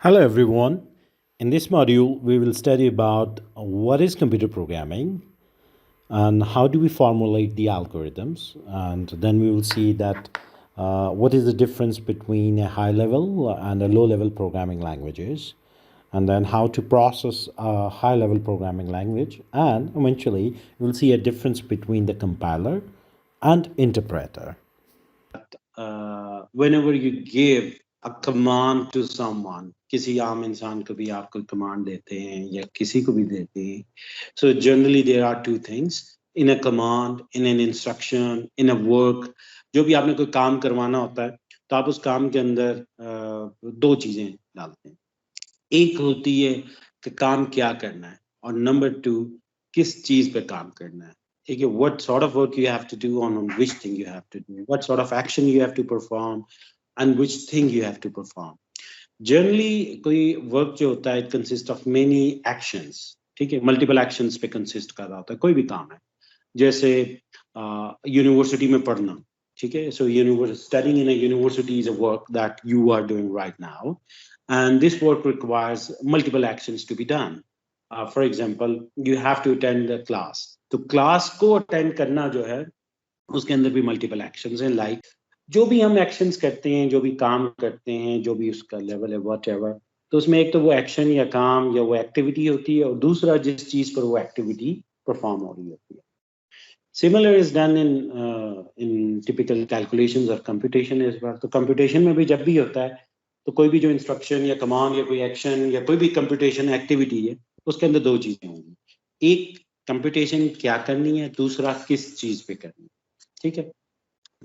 Hello everyone. In this module, we will study about what is computer programming and how do we formulate the algorithms. And then we will see that what is the difference between a high level and a low level programming languages, and then how to process a high level programming language. And eventually, we'll see a difference between the compiler and interpreter. Whenever you give a command to someone, किसी आम इंसान को भी आप कोई command देते हैं या किसी को भी देते हैं, so generally there are two things in a command, in an instruction, in a work. जो भी आपने कोई काम करवाना होता है तो आप उस काम के अंदर दो चीजें डालते हैं. एक होती है कि काम क्या करना है और नंबर टू किस चीज पे काम करना है. ठीक है, what sort of work you have to do on which thing you have to do, what sort of action you have to perform and which thing you have to perform. Generally कोई work जो होता है it consists of many actions. ठीक है, multiple actions पे consist कर रहा होता है कोई भी काम है. जैसे यूनिवर्सिटी में पढ़ना. ठीक है, so studying in a university is a work that you are doing right now, and this work requires multiple actions to be done. For example, you have to attend the class. तो class को attend करना जो है उसके अंदर भी multiple actions हैं. Like जो भी हम एक्शंस करते हैं, जो भी काम करते हैं, जो भी उसका लेवल है व्हाटएवर, तो उसमें एक तो वो एक्शन या काम या वो एक्टिविटी होती है और दूसरा जिस चीज पर वो एक्टिविटी परफॉर्म हो रही होती है. Similar is done in typical calculations or computation as well. तो computation में भी जब भी होता है तो कोई भी जो इंस्ट्रक्शन या कमांड या कोई एक्शन या कोई भी कंप्यूटेशन एक्टिविटी है उसके अंदर दो चीजें होंगी. एक कंप्यूटेशन क्या करनी है, दूसरा किस चीज पे करनी है. ठीक है,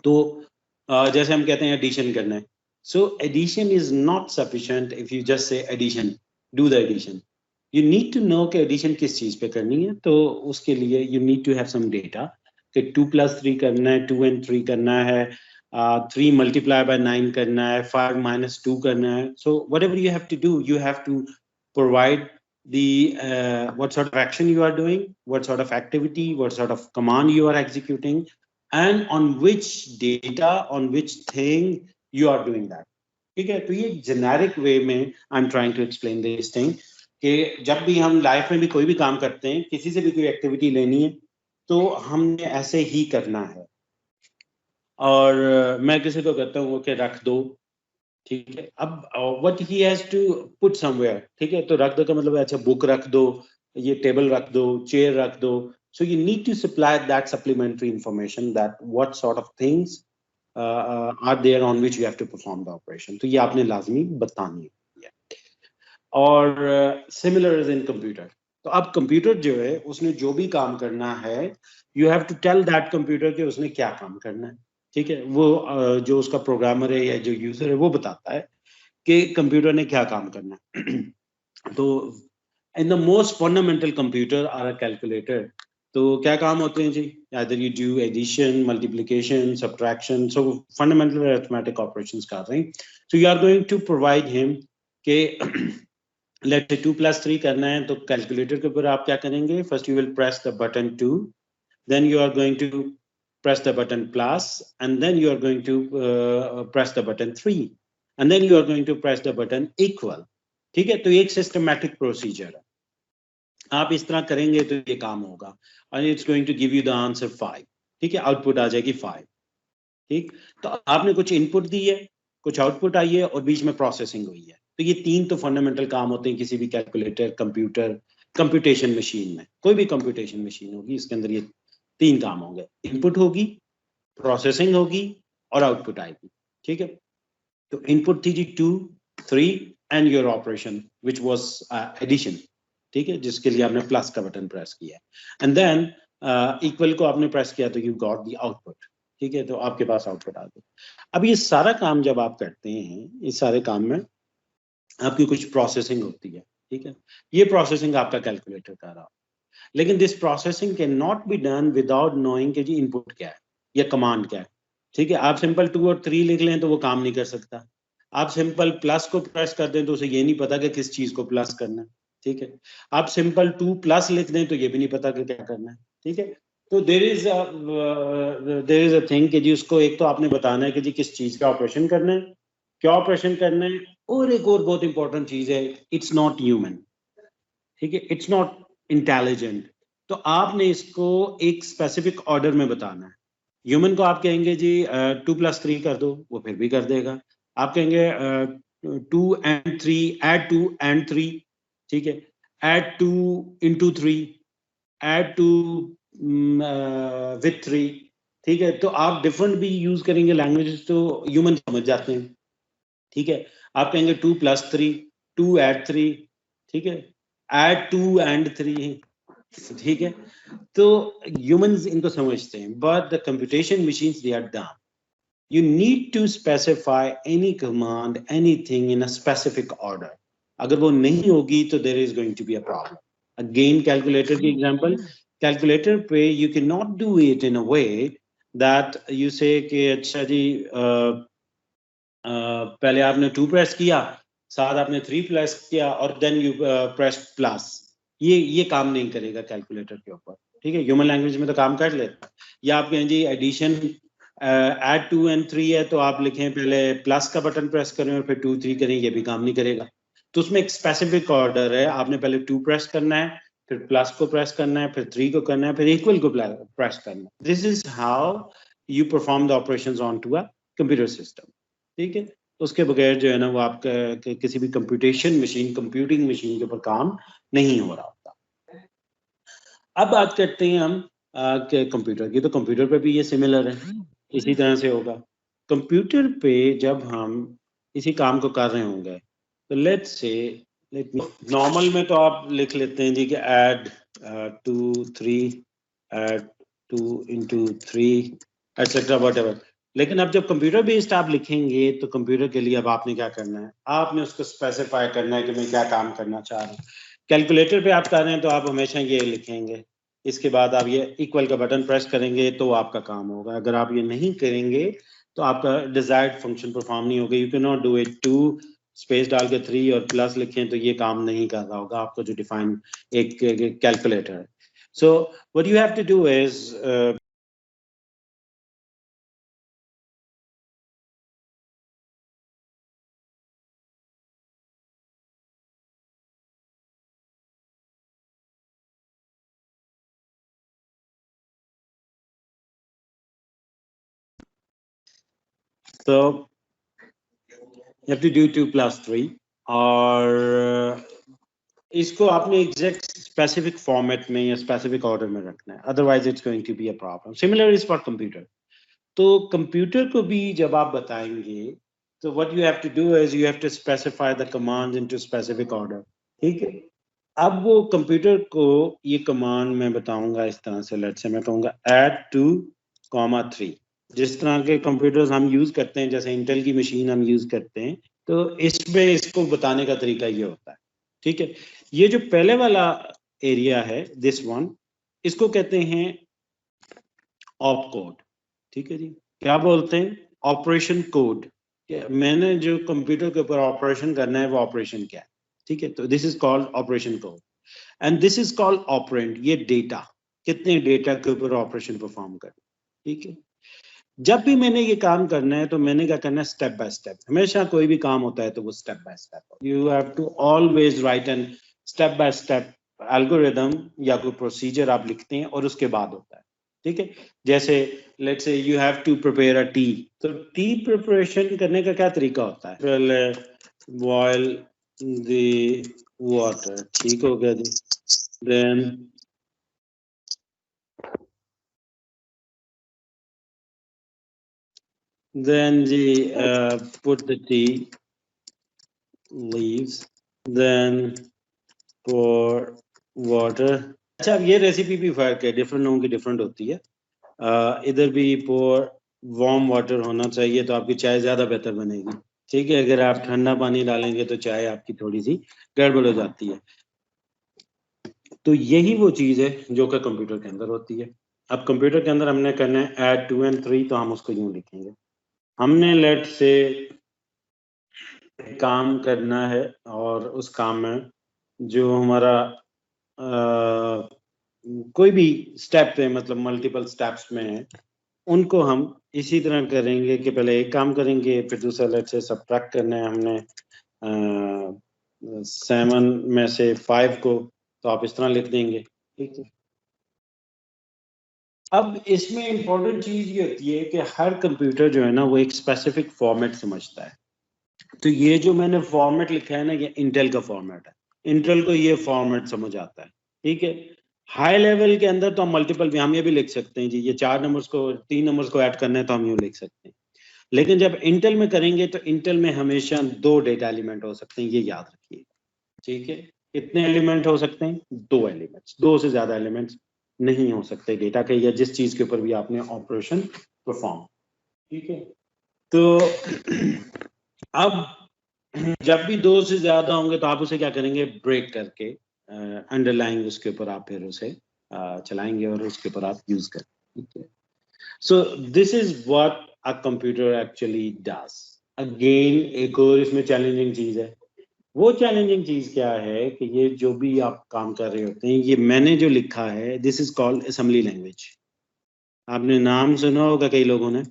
तो जैसे हम कहते हैं एडिशन करना है. So addition is not sufficient if you just say addition, do the addition. You need to know कि एडिशन किस चीज पे करनी है. तो उसके लिए you need to have some data कि 2 + 3 करना है, 2 and 3 करना है, 3 multiply by 9 करना है, 5 - 2 करना है. So whatever you have to do, you have to provide the what sort of action you are doing, what sort of activity, what sort of command you are executing, and on which data, on which thing you are doing that. ठीक है, तो ये generic way में I am trying to explain this thing कि जब भी हम life में भी कोई भी काम करते हैं, किसी से भी कोई एक्टिविटी लेनी है तो हमने ऐसे ही करना है. और मैं किसी को कहता हूँ कि रख दो. ठीक है, अब what he has to put somewhere. ठीक है, तो रख दो का मतलब है अच्छा बुक रख दो, ये टेबल रख दो, चेयर रख दो. So you need to supply that supplementary information that what sort of things are there on which you have to perform the operation. तो ये आपने लाजमी बतानी है. और सिमिलर इज इन कंप्यूटर. तो अब कंप्यूटर जो है उसने जो भी काम करना है you have to tell that computer कि उसने क्या काम करना है. ठीक है, वो जो उसका प्रोग्रामर है या जो यूजर है वो बताता है कि कंप्यूटर ने क्या काम करना है. तो in the most fundamental computer are a calculator. तो क्या काम होते हैं जी? Either you do addition, multiplication, subtraction, so fundamental arithmetic operations कर रहे हैं. So you are going to provide him के लेट 2 + 3 करना है तो कैलकुलेटर के ऊपर आप क्या करेंगे? First you will press the button 2, then you are going to press the button plus, and then you are going to press the button 3, and then you are going to press the button equal. ठीक है, तो एक systematic procedure है. आप इस तरह करेंगे तो ये काम होगा और it's going to give you the answer 5. ठीक है, आउटपुट आ जाएगी 5. ठीक, तो आपने कुछ इनपुट दी है, कुछ आउटपुट आई है और बीच में प्रोसेसिंग हुई है. तो ये तीन तो फंडामेंटल काम होते हैं किसी भी कैलकुलेटर, कंप्यूटर, कंप्यूटेशन मशीन में. कोई भी कंप्यूटेशन मशीन होगी इसके अंदर ये तीन काम होंगे. इनपुट होगी, प्रोसेसिंग होगी और आउटपुट आएगी. ठीक है, तो इनपुट थी जी 2, 3 and your operation which was addition. ठीक है, जिसके लिए आपने प्लस का बटन प्रेस किया एंड देन इक्वल को आपने प्रेस किया तो यू गॉट द आउटपुट. ठीक है, तो आपके पास आउटपुट आ गया. अब ये सारा काम जब आप करते हैं, इस सारे काम में आपकी कुछ प्रोसेसिंग होती है. ठीक है, ये प्रोसेसिंग आपका कैलकुलेटर कर रहा है. लेकिन this processing can not be done without knowing कि जी इनपुट क्या है या कमांड क्या है. ठीक है, आप सिंपल 2 और 3 लिख लें तो वो काम नहीं कर सकता. आप सिंपल प्लस को प्रेस कर दें तो उसे ये नहीं पता कि किस चीज को प्लस करना है. ठीक है, आप सिंपल 2+ लिख दें तो ये भी नहीं पता कि क्या करना है. ठीक है, तो देयर इज अ थिंग कि जी उसको एक तो आपने बताना है कि जी किस चीज का ऑपरेशन करना है, क्या ऑपरेशन करना है और एक और बहुत इंपॉर्टेंट चीज है, इट्स नॉट ह्यूमन, ठीक है, इट्स नॉट इंटेलिजेंट। तो आपने इसको एक स्पेसिफिक ऑर्डर में बताना है। ह्यूमन को आप कहेंगे जी 2+3 कर दो, वो फिर भी कर देगा। आप कहेंगे 2 and 3, add 2 and 3, ठीक है, add 2 into 3, add 2 with 3, ठीक है। तो आप डिफरेंट भी यूज करेंगे लैंग्वेजेस तो ह्यूमन समझ जाते हैं, ठीक है। आप कहेंगे 2+3, 2 add 3, ठीक है, add 2 and 3, ठीक है। तो ह्यूमंस इनको समझते हैं, but the computation machines they are dumb. You need to specify any command, anything in a specific order. अगर वो नहीं होगी तो there is going to be a problem. Again, calculator की example, calculator पे you cannot do it in a way that you say कि अच्छा जी पहले आपने 2 प्रेस किया, साथ आपने 3 प्रेस किया और then you press plus. ये काम नहीं करेगा कैलकुलेटर के ऊपर, ठीक है। ह्यूमन लैंग्वेज में तो काम कर लेता है। या आप कहें जी एडिशन add 2 and 3 है तो आप लिखें पहले प्लस का बटन प्रेस करें और फिर 2 3 करें, ये भी काम नहीं करेगा। तो उसमें एक स्पेसिफिक ऑर्डर है, आपने पहले 2 प्रेस करना है, फिर प्लस को प्रेस करना है, फिर 3 को करना है, फिर इक्वल को प्रेस करना है। This is how you perform the operations on to a computer system, ठीक है। उसके बगैर जो है ना वो आपका किसी भी कंप्यूटेशन मशीन, कंप्यूटिंग मशीन के ऊपर काम नहीं हो रहा होता। अब बात करते हैं हम कंप्यूटर की। तो कंप्यूटर पे भी ये सिमिलर है, इसी तरह से होगा। कंप्यूटर पे जब हम इसी काम को कर रहे होंगे तो लेट्स से नॉर्मल में तो आप लिख लेते हैं जी कि add 2 3, add 2 into 3 etcetera whatever. लेकिन अब जब कंप्यूटर बेस्ड आप लिखेंगे तो कंप्यूटर के लिए अब आपने क्या करना है, आपने उसको स्पेसिफाई करना है कि मैं क्या काम करना चाह रहा हूँ। कैलकुलेटर पे आप कर रहे हैं तो आप हमेशा ये लिखेंगे, इसके बाद आप ये इक्वल का बटन प्रेस करेंगे तो आपका काम होगा। अगर आप ये नहीं करेंगे तो आपका डिजायर्ड फंक्शन परफॉर्म नहीं होगा। You can not do it 2 space डाल के 3 और प्लस लिखें तो ये काम नहीं कर रहा होगा आपका जो डिफाइन एक कैलकुलेटर है। So what you have to do is तो you have to do 2+3 और इसको आपने एग्जैक्ट स्पेसिफिक फॉर्मेट में या स्पेसिफिक ऑर्डर में रखना है, otherwise it's going to be a problem. Similar is for computer. तो कंप्यूटर को भी जब आप बताएंगे तो what you have to do is you have to specify the commands into specific order, ठीक है। अब वो कंप्यूटर को ये कमांड मैं बताऊंगा इस तरह से, लेट्स से मैं कहूंगा ऐड 2, 3। जिस तरह के कंप्यूटर्स हम यूज करते हैं, जैसे इंटेल की मशीन हम यूज करते हैं, तो इसमें इसको बताने का तरीका ये होता है, ठीक है। ये जो पहले वाला एरिया है दिस वन, इसको कहते हैं ऑप कोड, ठीक है जी। क्या बोलते हैं, ऑपरेशन कोड। मैंने जो कंप्यूटर के ऊपर ऑपरेशन करना है वो ऑपरेशन क्या है, ठीक है। तो this is called operation code and this is called operand. ये डेटा, कितने डेटा के ऊपर ऑपरेशन परफॉर्म करना, ठीक है। जब भी मैंने ये काम करना है तो मैंने क्या करना है, स्टेप बाय स्टेप। हमेशा कोई भी काम होता है तो वो step by step, you have to always write an step by step algorithm या कोई प्रोसीजर आप लिखते हैं और उसके बाद होता है, ठीक है। जैसे let's say you have to prepare a tea, तो टी प्रिपरेशन करने का क्या तरीका होता है, पहले बॉयल द वाटर, ठीक हो गया जी, then put the tea leaves, then pour water। अच्छा, अब ये रेसिपी भी फर्क है, डिफरेंट लोगों की डिफरेंट होती है। इधर भी pour वार्म वाटर होना चाहिए तो आपकी चाय ज्यादा बेहतर बनेगी, ठीक है। अगर आप ठंडा पानी डालेंगे तो चाय आपकी थोड़ी सी गड़बड़ हो जाती है। तो यही वो चीज है जो कि कंप्यूटर के अंदर होती है। अब कंप्यूटर के अंदर हमने करना है ऐड 2 and 3, तो हम उसको यूं लिखेंगे। हमने लेट से काम करना है और उस काम में जो हमारा कोई भी स्टेप है, मतलब मल्टीपल स्टेप्स में है, उनको हम इसी तरह करेंगे कि पहले एक काम करेंगे, फिर दूसरा लेट से सब्ट्रैक्ट करना है हमने, 7 में से 5 को, तो आप इस तरह लिख देंगे, ठीक है। अब इसमें इंपॉर्टेंट चीज ये होती है कि हर कंप्यूटर जो है ना वो एक स्पेसिफिक फॉर्मेट समझता है। तो ये जो मैंने फॉर्मेट लिखा है ना, ये इंटेल का फॉर्मेट है। इंटेल को ये फॉर्मेट समझ आता है, ठीक है। हाई लेवल के अंदर तो हम मल्टीपल भी, हम ये भी लिख सकते हैं जी, ये 4 नंबर्स को 3 नंबर्स को ऐड करना है तो हम यूँ लिख सकते हैं। लेकिन जब इंटेल में करेंगे तो इंटेल में हमेशा 2 डेटा एलिमेंट हो सकते हैं, ये याद रखिए, ठीक है। कितने एलिमेंट हो सकते हैं? 2 एलिमेंट्स, 2 से ज्यादा एलिमेंट्स नहीं हो सकते डेटा के, या जिस चीज के ऊपर भी आपने ऑपरेशन परफॉर्म, ठीक है। तो अब जब भी 2 से ज्यादा होंगे तो आप उसे क्या करेंगे, ब्रेक करके अंडरलाइन उसके ऊपर आप फिर उसे चलाएंगे और उसके ऊपर आप यूज करेंगे, ठीक है। So this is what a computer actually does. Again एक और इसमें चैलेंजिंग चीज है। वो चैलेंजिंग चीज क्या है कि ये जो भी आप काम कर रहे होते हैं, ये मैंने जो लिखा है, this is called assembly language. आपने नाम सुना होगा कई लोगों ने।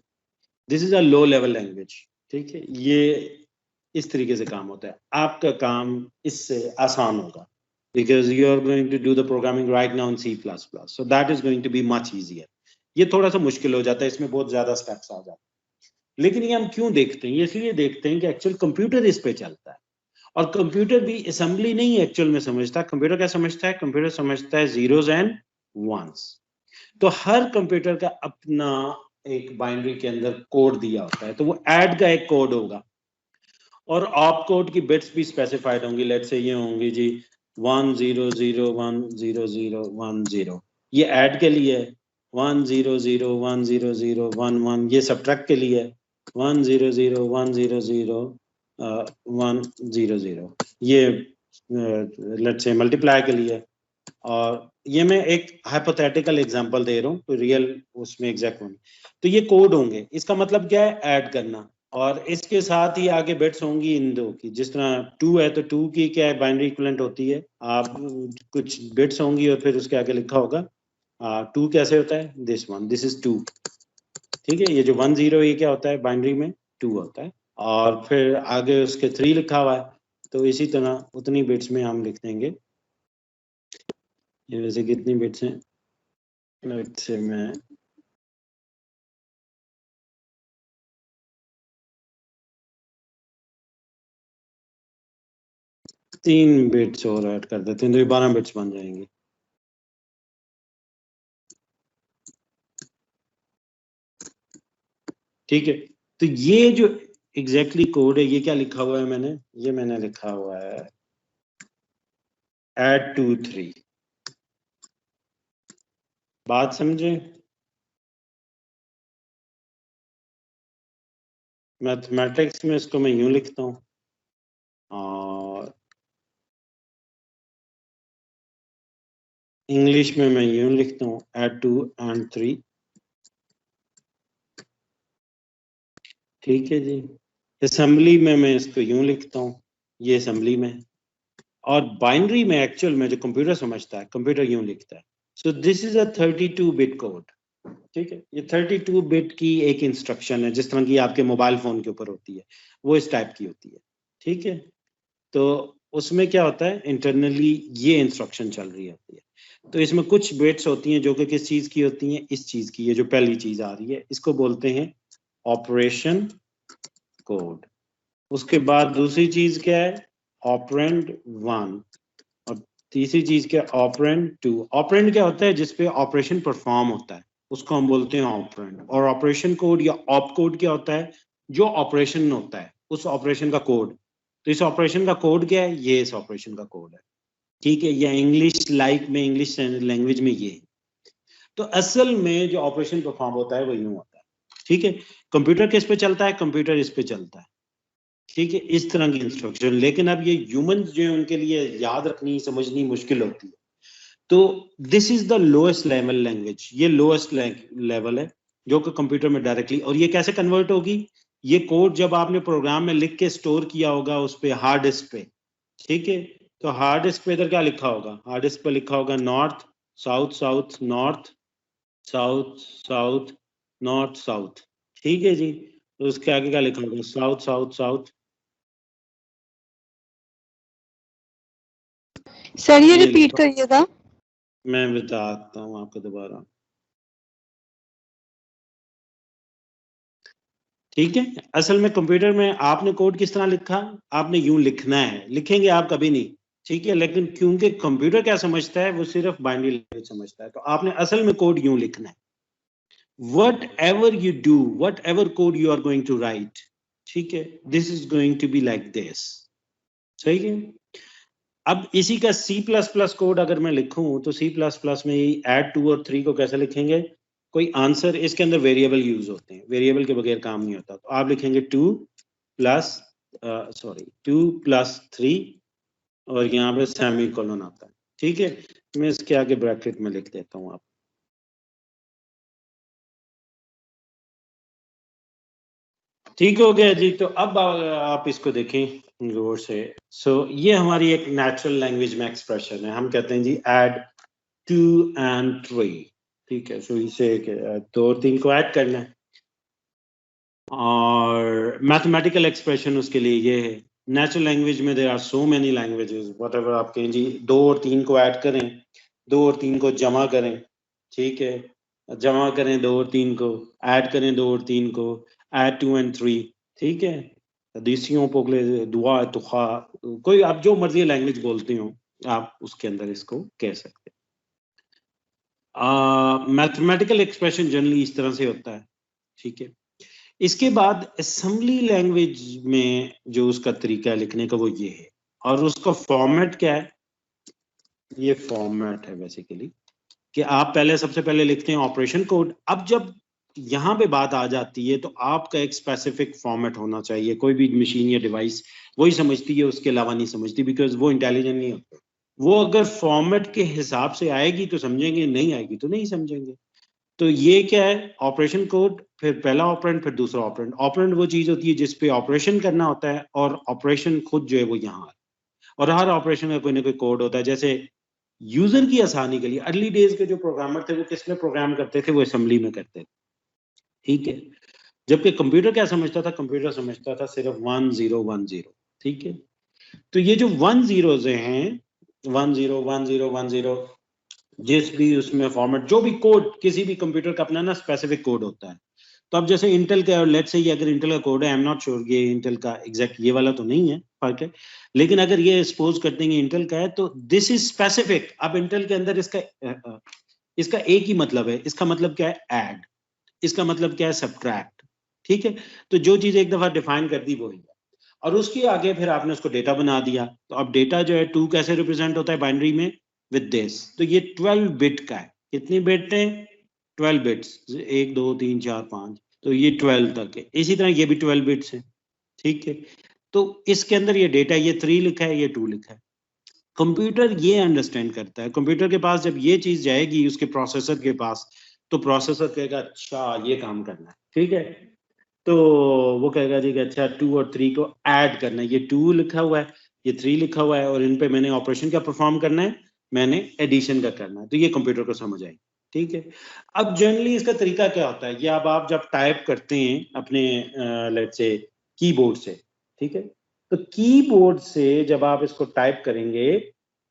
This is a low level language, ठीक है। ये इस तरीके से काम होता है, आपका काम इससे आसान होगा, because you are going to do the programming right now in C++, so that is going to be much easier. ये थोड़ा सा मुश्किल हो जाता है, इसमें बहुत ज्यादा स्टेप्स आ जाते हैं। लेकिन ये हम क्यों देखते हैं? ये इसलिए देखते हैं कि एक्चुअल कंप्यूटर इस पे चलता है, और कंप्यूटर भी असेंबली नहीं एक्चुअल में समझता। कंप्यूटर क्या समझता है? कंप्यूटर समझता है जीरोस एंड वंस। तो हर कंप्यूटर का अपना एक बाइनरी के अंदर कोड दिया होता है, तो वो ऐड का एक कोड होगा, और ऑप कोड की बिट्स भी स्पेसिफाइड होंगी। लेट्स से ये होंगी जी 1001010, ये ऐड के लिए है। 100100111, ये सब्ट्रैक्ट के लिए है। 100100100 ये लेट्स से मल्टीप्लाई के लिए। और ये मैं एक हाइपोथेटिकल एग्जांपल दे रहा हूँ, तो रियल उसमें एग्जैक्ट होंगे। तो ये कोड होंगे, इसका मतलब क्या है? ऐड करना। और इसके साथ ही आगे बिट्स होंगी इन दो की, जिस तरह 2 है तो 2 की क्या है? बाइनरी इक्विवेलेंट होती है। आप कुछ बिट्स होंगी और फिर उसके आगे लिखा होगा 2 कैसे होता है? दिस वन, दिस इज 2, ठीक है। ये जो 10 ये क्या होता है? बाइनरी में 2 होता है। और फिर आगे उसके 3 लिखा हुआ है, तो इसी तरह उतनी बिट्स में हम लिख देंगे। ये वैसे कितनी बिट्स हैं? लेट्स से मैं 3 बिट्स और ऐड कर देते हैं, तो ये 12 बिट्स बन जाएंगे, ठीक है। तो ये जो एग्जैक्टली कोड है, ये क्या लिखा हुआ है मैंने? ये मैंने लिखा हुआ है ऐड 2 3। बात समझे? मैथमेटिक्स में इसको मैं यूं लिखता हूँ, और इंग्लिश में मैं यूं लिखता हूँ ऐड 2 एंड 3, ठीक है जी। असेंबली में मैं इसको यूं लिखता हूँ, ये असेंबली में। और बाइनरी में एक्चुअल में जो कंप्यूटर समझता है, कंप्यूटर यूं लिखता है। So this is a 32 bit code, ठीक है। ये 32 बिट की एक इंस्ट्रक्शन है, जिस तरह की आपके मोबाइल फोन के ऊपर होती है, वो इस टाइप की होती है, ठीक है। तो उसमें क्या होता है? इंटरनली ये इंस्ट्रक्शन चल रही होती है। तो इसमें कुछ बिट्स होती हैं जो कि किस चीज की होती हैं? इस चीज की। ये जो पहली चीज आ रही है, इसको बोलते हैं ऑपरेशन कोड। उसके बाद दूसरी चीज क्या है? ऑपरेंड 1। और तीसरी चीज क्या? ऑपरेंड 2। ऑपरेंड क्या होता है? जिसपे ऑपरेशन परफॉर्म होता है, उसको हम बोलते हैं ऑपरेंड। और ऑपरेशन कोड या ऑप कोड क्या होता है? जो ऑपरेशन होता है उस ऑपरेशन का कोड। तो इस ऑपरेशन का कोड क्या है? ये इस ऑपरेशन का कोड है, ठीक है। या इंग्लिश लाइक में, इंग्लिश लैंग्वेज में ये। तो असल में जो ऑपरेशन परफॉर्म होता है वो यूं होता है, ठीक है। कंप्यूटर किस पे चलता है? कंप्यूटर इस पे चलता है, ठीक है। इस तरह की इंस्ट्रक्शन। लेकिन अब ये ह्यूमंस जो है उनके लिए याद रखनी, समझनी मुश्किल होती है। तो this is the lowest level language, ये लोएस्ट लेवल है जो कि कंप्यूटर में डायरेक्टली। और ये कैसे कन्वर्ट होगी? ये कोड जब आपने प्रोग्राम में लिख के स्टोर किया होगा उस पे, हार्ड डिस्क पे, ठीक है। तो हार्ड डिस्क पे इधर क्या लिखा होगा? हार्ड डिस्क पे लिखा होगा north south south north south south north south, ठीक है जी। तो उसके आगे क्या लिखा होगा? साउथ साउथ साउथ सर ये ये रिपीट लिखो। करिएगा। मैं बताता हूँ आपको दोबारा, ठीक है। असल में कंप्यूटर में आपने कोड किस तरह लिखा, आपने यूं लिखना है, लिखेंगे आप कभी नहीं, ठीक है। लेकिन क्योंकि कंप्यूटर क्या समझता है, वो सिर्फ बाइनरी लैंग्वेज समझता है, तो आपने असल में कोड यूं लिखना है। Whatever you do, whatever code you are going to write, ठीक है, this is going to be like this, सही है। अब इसी का C++ कोड अगर मैं लिखूं तो C++ में ऐड 2 और 3 को कैसे लिखेंगे, कोई आंसर, इसके अंदर वेरिएबल यूज होते हैं, वेरिएबल के बगैर काम नहीं होता, तो आप लिखेंगे 2 प्लस 3 और यहाँ पे सेमीकोलन आता है, ठीक है। मैं इसके आगे ब्रैकेट में लिख देता हूँ आप, ठीक हो गया जी। तो अब आप इसको देखें गौर से। सो ये हमारी एक नेचुरल लैंग्वेज में एक्सप्रेशन है, हम कहते हैं जी ऐड 2 and 3, ठीक है। सो इसे 2 और 3 को ऐड करना है, और मैथमेटिकल एक्सप्रेशन उसके लिए ये है। नेचुरल लैंग्वेज में there are so many languages, whatever आप कहें जी, 2 और 3 को ऐड करें, 2 और 3 को जमा करें, ठीक है, जमा करें 2 और 3 को, ऐड करें 2 और 3 को, ऐड 2 and 3, ठीक है। देसियों पोगले दुआ तुखा, कोई आप जो मर्जी लैंग्वेज बोलते हो आप उसके अंदर इसको कह सकते हैं। मैथमेटिकल एक्सप्रेशन जनरली इस तरह से होता है, ठीक है। इसके बाद असेंबली लैंग्वेज में जो उसका तरीका है लिखने का वो ये है, और उसका फॉर्मेट क्या है, ये फॉर्मेट है बेसिकली कि आप पहले सबसे पहले लिखते हैं ऑपरेशन कोड। अब जब यहाँ पे बात आ जाती है तो आपका एक स्पेसिफिक फॉर्मेट होना चाहिए, कोई भी मशीन या डिवाइस वही समझती है, उसके अलावा नहीं समझती, बिकॉज वो इंटेलिजेंट नहीं होते। वो अगर फॉर्मेट के हिसाब से आएगी तो समझेंगे, नहीं आएगी तो नहीं समझेंगे। तो ये क्या है, ऑपरेशन कोड, फिर पहला ऑपरेंड, फिर दूसरा ऑपरेंड। ऑपरेंड वो चीज होती है जिसपे ऑपरेशन करना होता है, और ऑपरेशन खुद जो है वो यहाँ, और हर ऑपरेशन का कोई ना कोई कोड होता है। जैसे यूजर की आसानी के लिए अर्ली डेज के जो प्रोग्रामर थे वो किस में प्रोग्राम करते थे, वो असेंबली में करते थे, ठीक है। जबकि कंप्यूटर क्या समझता था, कंप्यूटर समझता था सिर्फ 1 0 1 0, ठीक है। तो ये जो 1 0 हैं, 1 0 1 0 1 0, जिस भी उसमें फॉर्मेट, जो भी कोड, किसी भी कंप्यूटर का अपना ना स्पेसिफिक कोड होता है। तो अब जैसे इंटेल का, और लेट्स से ये अगर इंटेल का कोड है, आई एम नॉट श्योर ये इंटेल का एग्जैक्ट ये वाला तो नहीं है, फर्क है, लेकिन अगर ये सपोज करते हैं इंटेल का है तो दिस इज स्पेसिफिक। अब इंटेल के अंदर इसका एक ही मतलब है, इसका मतलब क्या है ऐड, इसका मतलब क्या है सब्ट्रैक्ट, ठीक है। तो जो चीज एक दफा डिफाइन कर दी वो ही है, और उसके आगे फिर आपने उसको डेटा बना दिया। तो अब डेटा जो है 2 कैसे रिप्रेजेंट होता है बाइनरी में, विद दिस। तो ये 12 बिट का है, कितनी बिट है, 12 बिट्स, 1 2 3 4 5, तो ये 12 तक है। इसी तरह ये भी 12 बिट्स है, ठीक है। तो इसके अंदर ये डेटा, ये 3 लिखा है, ये 2 लिखा है। कंप्यूटर ये अंडरस्टैंड करता है, कंप्यूटर के पास जब ये चीज जाएगी उसके प्रोसेसर के पास, तो प्रोसेसर कहेगा अच्छा ये काम करना है, ठीक है। तो वो कहेगा जी कि अच्छा 2 और 3 को ऐड करना है, ये 2 लिखा हुआ है, ये 3 लिखा हुआ है, और इन पे मैंने ऑपरेशन क्या परफॉर्म करना है, मैंने एडिशन का करना है। तो ये कंप्यूटर को समझ आई, ठीक है। अब जनरली इसका तरीका क्या होता है, ये अब आप जब टाइप करते हैं अपने लेट्स से कीबोर्ड से, ठीक है, तो कीबोर्ड से जब आप इसको टाइप करेंगे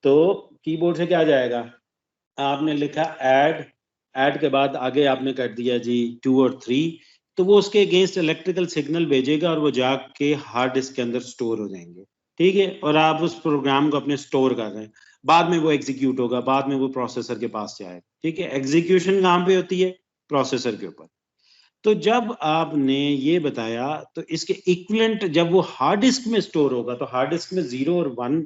तो कीबोर्ड से क्या आ जाएगा, आपने लिखा ऐड, ऐड के बाद आगे आपने कर दिया जी 2 और 3, तो वो उसके अगेंस्ट इलेक्ट्रिकल सिग्नल भेजेगा और वो जाके हार्ड डिस्क के अंदर स्टोर हो जाएंगे, ठीक है। और आप उस प्रोग्राम को अपने स्टोर कर रहे हैं, बाद में वो एग्जीक्यूट होगा, बाद में वो प्रोसेसर के पास जाएगा, ठीक है। एग्जीक्यूशन कहाँ पे होती है, प्रोसेसर के ऊपर। तो जब आपने ये बताया तो इसके इक्विवेलेंट जब वो हार्ड डिस्क में स्टोर होगा, तो हार्ड डिस्क में 0 और 1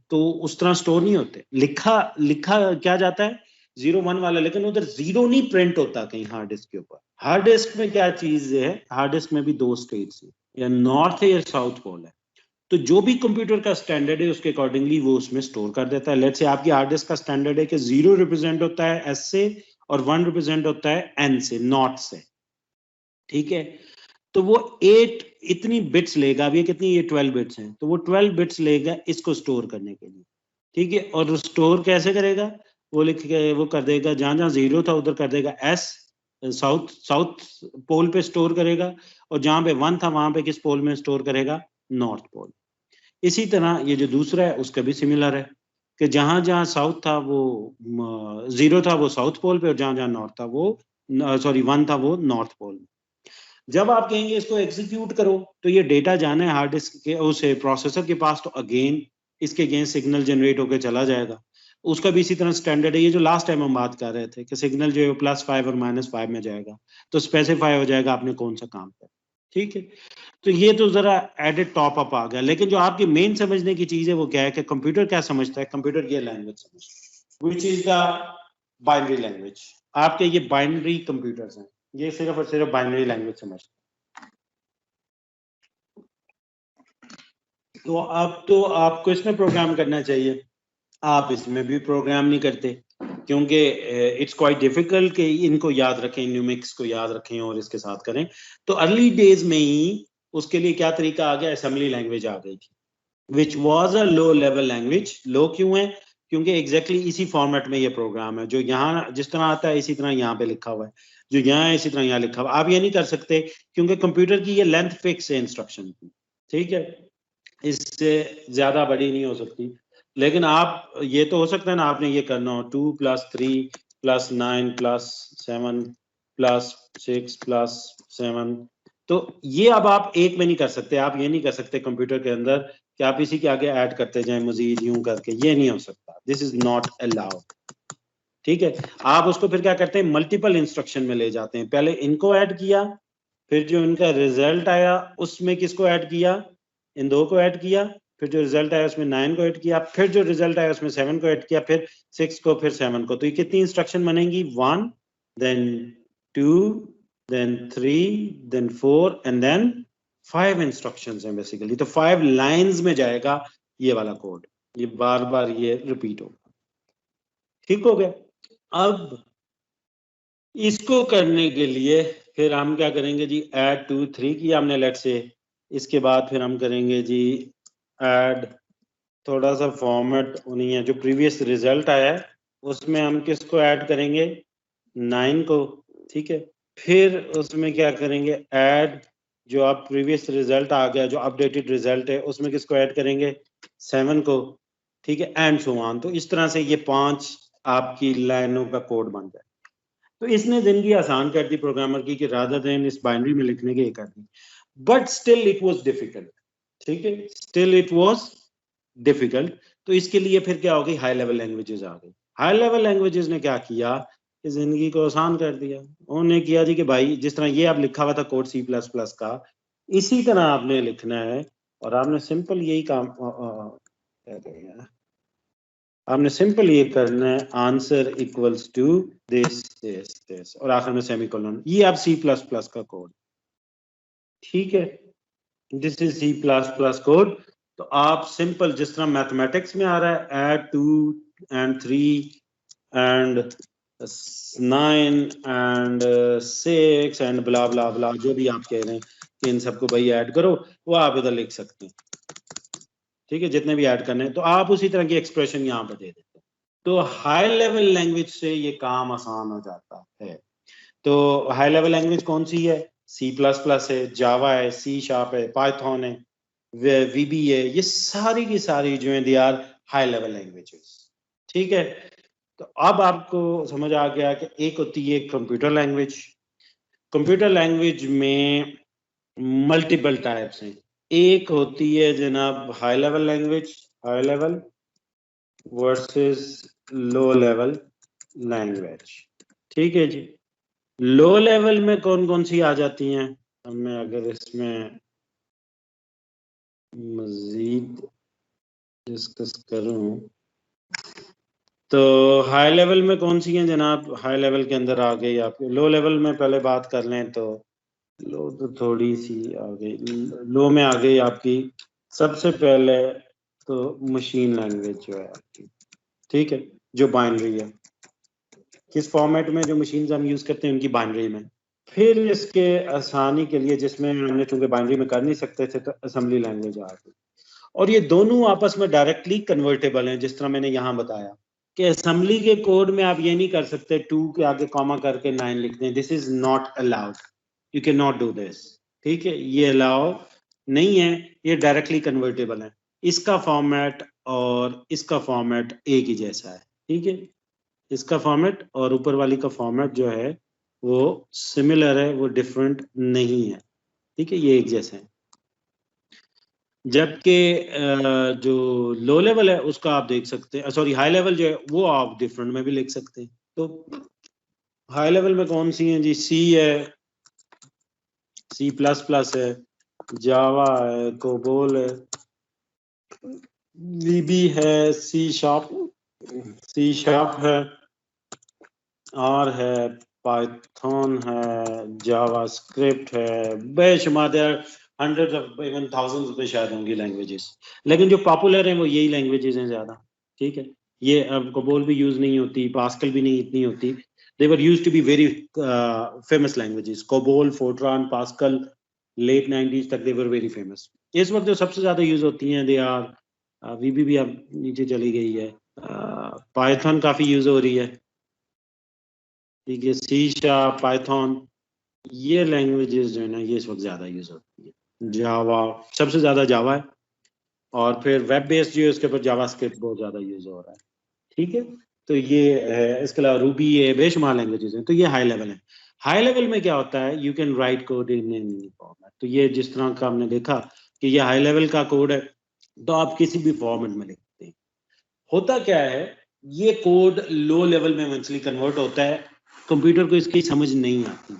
तो उस तरह स्टोर नहीं होते, लिखा लिखा क्या जाता है 0 1 वाला, लेकिन उधर 0 नहीं प्रिंट होता कहीं हार्ड डिस्क के ऊपर। हार्ड डिस्क में क्या चीज है, हार्ड डिस्क में भी 2 स्टेट्स है, या नॉर्थ है या साउथ पोल है। तो जो भी कंप्यूटर का स्टैंडर्ड है उसके अकॉर्डिंगली वो उसमें स्टोर कर देता है। लेट्स से आपकी हार्ड डिस्क का स्टैंडर्ड है कि 0 रिप्रेजेंट होता है एस से और 1 रिप्रेजेंट होता है एन से, नॉट से, ठीक है। तो वो 8 इतनी बिट्स लेगा, अब ये कितनी, ये 12 बिट्स हैं, तो वो 12 बिट्स लेगा इसको स्टोर करने के लिए, ठीक है। और स्टोर कैसे करेगा, वो लिख के वो कर देगा, जहां जहां 0 था उधर कर देगा एस, साउथ साउथ पोल पे स्टोर करेगा, और जहां पे 1 था वहां पे किस पोल में स्टोर करेगा, नॉर्थ पोल। इसी तरह ये जो दूसरा है उसका भी सिमिलर है कि जहां जहां साउथ था वो 0 था वो साउथ पोल पे, और जहां जहां नॉर्थ था वो 1 था वो नॉर्थ पोल में। जब आप कहेंगे इसको एग्जीक्यूट करो तो ये डेटा जाना है हार्ड डिस्क के उसे प्रोसेसर के पास, तो अगेन इसके अगेंस्ट सिग्नल जनरेट होकर चला जाएगा। उसका भी इसी तरह स्टैंडर्ड है। ये जो लास्ट टाइम हम बात कर रहे थे कि सिग्नल जो है +5 और -5 में जाएगा, तो स्पेसिफाई हो जाएगा आपने कौन सा काम किया। ठीक है, तो ये तो जरा एडेड टॉप अप आ गया, लेकिन जो आपकी मेन समझने की चीज है वो क्या है कि कंप्यूटर क्या समझता है। कंप्यूटर ये लैंग्वेज समझता है, which is the binary language. आपके ये बाइनरी कंप्यूटर्स हैं, ये सिर्फ और सिर्फ बाइनरी लैंग्वेज समझते हैं। तो अब तो आपको इसमें प्रोग्राम करना चाहिए, आप इसमें भी प्रोग्राम नहीं करते क्योंकि इट्स क्वाइट डिफिकल्ट कि इनको याद रखें, न्यूमिक्स को याद रखें और इसके साथ करें। तो अर्ली डेज में ही उसके लिए क्या तरीका आ गया, असेंबली लैंग्वेज आ गई थी, which was a low level language. Low क्यों है, क्योंकि एग्जैक्टली इसी फॉर्मेट में ये प्रोग्राम है, जो यहाँ जिस तरह आता है इसी तरह यहाँ पे लिखा हुआ है, जो यहाँ है इसी तरह यहाँ लिखा हुआ है। आप ये नहीं कर सकते क्योंकि कंप्यूटर की ये लेंथ फिक्स है इंस्ट्रक्शन की, ठीक है, इससे ज्यादा बड़ी नहीं हो सकती। लेकिन आप ये तो हो सकता है ना, आपने ये करना हो 2 + 3 + 9 + 7 + 6 + 7, तो ये अब आप एक में नहीं कर सकते। आप ये नहीं कर सकते कंप्यूटर के अंदर कि आप इसी के आगे ऐड करते जाएं मजीद यूं करके, ये नहीं हो सकता। This is not allowed. ठीक है, आप उसको फिर क्या करते हैं, मल्टीपल इंस्ट्रक्शन में ले जाते हैं। पहले इनको ऐड किया, फिर जो इनका रिजल्ट आया उसमें किसको ऐड किया, इन दो को ऐड किया, फिर जो रिजल्ट आया उसमें 9 को ऐड किया, फिर जो रिजल्ट आया उसमें 7 को ऐड किया, फिर 6 को, फिर 7 को। तो ये कितनी इंस्ट्रक्शन बनेंगी, 1 then 2 then 3 then 4 and then 5 instructions हैं बेसिकली। तो 5 लाइंस में जाएगा ये वाला कोड, ये बार बार ये रिपीट होगा। ठीक हो गया। अब इसको करने के लिए फिर हम क्या करेंगे जी, ऐड 2 3 की हमने लेट से, इसके बाद फिर हम करेंगे जी ऐड, थोड़ा सा फॉर्मेट नहीं है, जो प्रीवियस रिजल्ट आया है उसमें हम किसको ऐड करेंगे, 9 को। ठीक है, फिर उसमें क्या करेंगे, ऐड जो आप प्रीवियस रिजल्ट आ गया, जो अपडेटेड रिजल्ट है उसमें किसको ऐड करेंगे, 7 को। ठीक है, एंड सो ऑन। तो इस तरह से ये 5 आपकी लाइनों का कोड बन जाए। तो इसने जिंदगी आसान कर दी प्रोग्रामर की कि रादर देन इस बाइनरी में लिखने के, ये कर दी। But still it was difficult. ठीक है, स्टिल इट वाज डिफिकल्ट। तो इसके लिए फिर क्या हो गई, हाई लेवल लैंग्वेजेस आ गई। हाई लेवल लैंग्वेजेस ने क्या किया कि जिंदगी को आसान कर दिया। उन्होंने किया जी कि भाई जिस तरह ये आप लिखा हुआ था कोड C++ का, इसी तरह आपने लिखना है, और आपने सिंपल यही काम आपने सिंपल ये करना है, answer equals to this this this, और आखिर में सेमीकोलन। ये आप C++ का कोड। ठीक है, दिस इज C++ कोड। तो आप सिंपल जिस तरह मैथमेटिक्स में आ रहा है, add 2 and 3 and 9 and 6 and ब्ला ब्ला ब्ला, जो भी आप कह रहे हैं कि इन सबको भाई ऐड करो, वो आप इधर लिख सकते हैं। ठीक है, जितने भी ऐड करने हैं, तो आप उसी तरह की एक्सप्रेशन यहाँ पे दे देते हैं। तो हाई लेवल लैंग्वेज से ये काम आसान हो जाता है। तो हाई लेवल लैंग्वेज कौन सी है, C++ है, जावा है, C# है, पाइथन है, VB है, ये सारी की सारी जो है they are high level languages. ठीक है, तो अब आपको समझ आ गया कि एक होती है कंप्यूटर लैंग्वेज। कंप्यूटर लैंग्वेज में मल्टीपल टाइप्स हैं। एक होती है जनाब high level language, high level versus लो लेवल लैंग्वेज। ठीक है जी, लो लेवल में कौन कौन सी आ जाती हैं, अब मैं अगर इसमें मजीद डिस्कस करूं तो हाई लेवल में कौन सी हैं जनाब, हाई लेवल के अंदर आ गई आपके। लो लेवल में पहले बात कर लें तो लो तो थोड़ी सी आ गई, लो में आ गई आपकी सबसे पहले तो मशीन लैंग्वेज जो है आपकी। ठीक है, जो बाइनरी है, किस फॉर्मेट में जो मशीन हम यूज करते हैं उनकी बाइनरी में। फिर इसके आसानी के लिए, जिसमें हमने चूंकि बाइनरी में कर नहीं सकते थे, तो असेंबली लैंग्वेज आ गई। और ये दोनों आपस में डायरेक्टली कन्वर्टेबल हैं, जिस तरह मैंने यहाँ बताया कि असेंबली के कोड में आप ये नहीं कर सकते 2 के आगे कॉमा करके 9 लिख दें। This is not allowed, you can not do this. ठीक है, ये अलाउ नहीं है, ये डायरेक्टली कन्वर्टेबल है। इसका फॉर्मेट और इसका फॉर्मेट एक ही जैसा है, ठीक है। इसका फॉर्मेट और ऊपर वाली का फॉर्मेट जो है वो सिमिलर है, वो डिफरेंट नहीं है, ठीक है, ये एक जैसे है। जबकि जो लो लेवल है उसका आप देख सकते हैं, सॉरी हाई लेवल जो है वो आप डिफरेंट में भी लिख सकते हैं। तो हाई लेवल में कौन सी है जी? सी है, सी प्लस प्लस है, जावा है, कोबोल है, वीबी है, सी शार्प है, आर है, पाइथन है, जावा स्क्रिप्ट है, बेशुमार there hundreds of even thousands पे शायद होंगी लैंग्वेजेस, लेकिन जो पॉपुलर हैं वो यही लैंग्वेजेस हैं ज्यादा, ठीक है। ये अब कोबोल भी यूज नहीं होती, पास्कल भी नहीं इतनी होती, they were used to be very famous languages, COBOL, Fortran, Pascal, late 90s तक they were very famous। इस वक्त जो सबसे ज्यादा यूज होती हैं दे आर वीबी भी अब नीचे चली गई है, पाइथन काफी यूज हो रही है, ठीक है, सी शार्प, पाइथन, ये लैंग्वेजेस जो है ना ये इस वक्त ज्यादा यूज होती है। जावा, सबसे ज्यादा जावा है, और फिर वेब बेस्ड जो है उसके ऊपर जावा स्क्रिप्ट बहुत ज्यादा यूज हो रहा है, ठीक है। तो ये है, इसके अलावा रूबी है, बेशुमार लैंग्वेजेस हैं। तो ये हाई लेवल है। हाई लेवल में क्या होता है, you can write code in any format. तो ये जिस तरह का हमने देखा कि ये हाई लेवल का कोड है, तो आप किसी भी फॉर्मेट में लिखते हैं। होता क्या है, ये कोड लो लेवल में इवेंचुअली कन्वर्ट होता है, कंप्यूटर को इसकी समझ नहीं आती,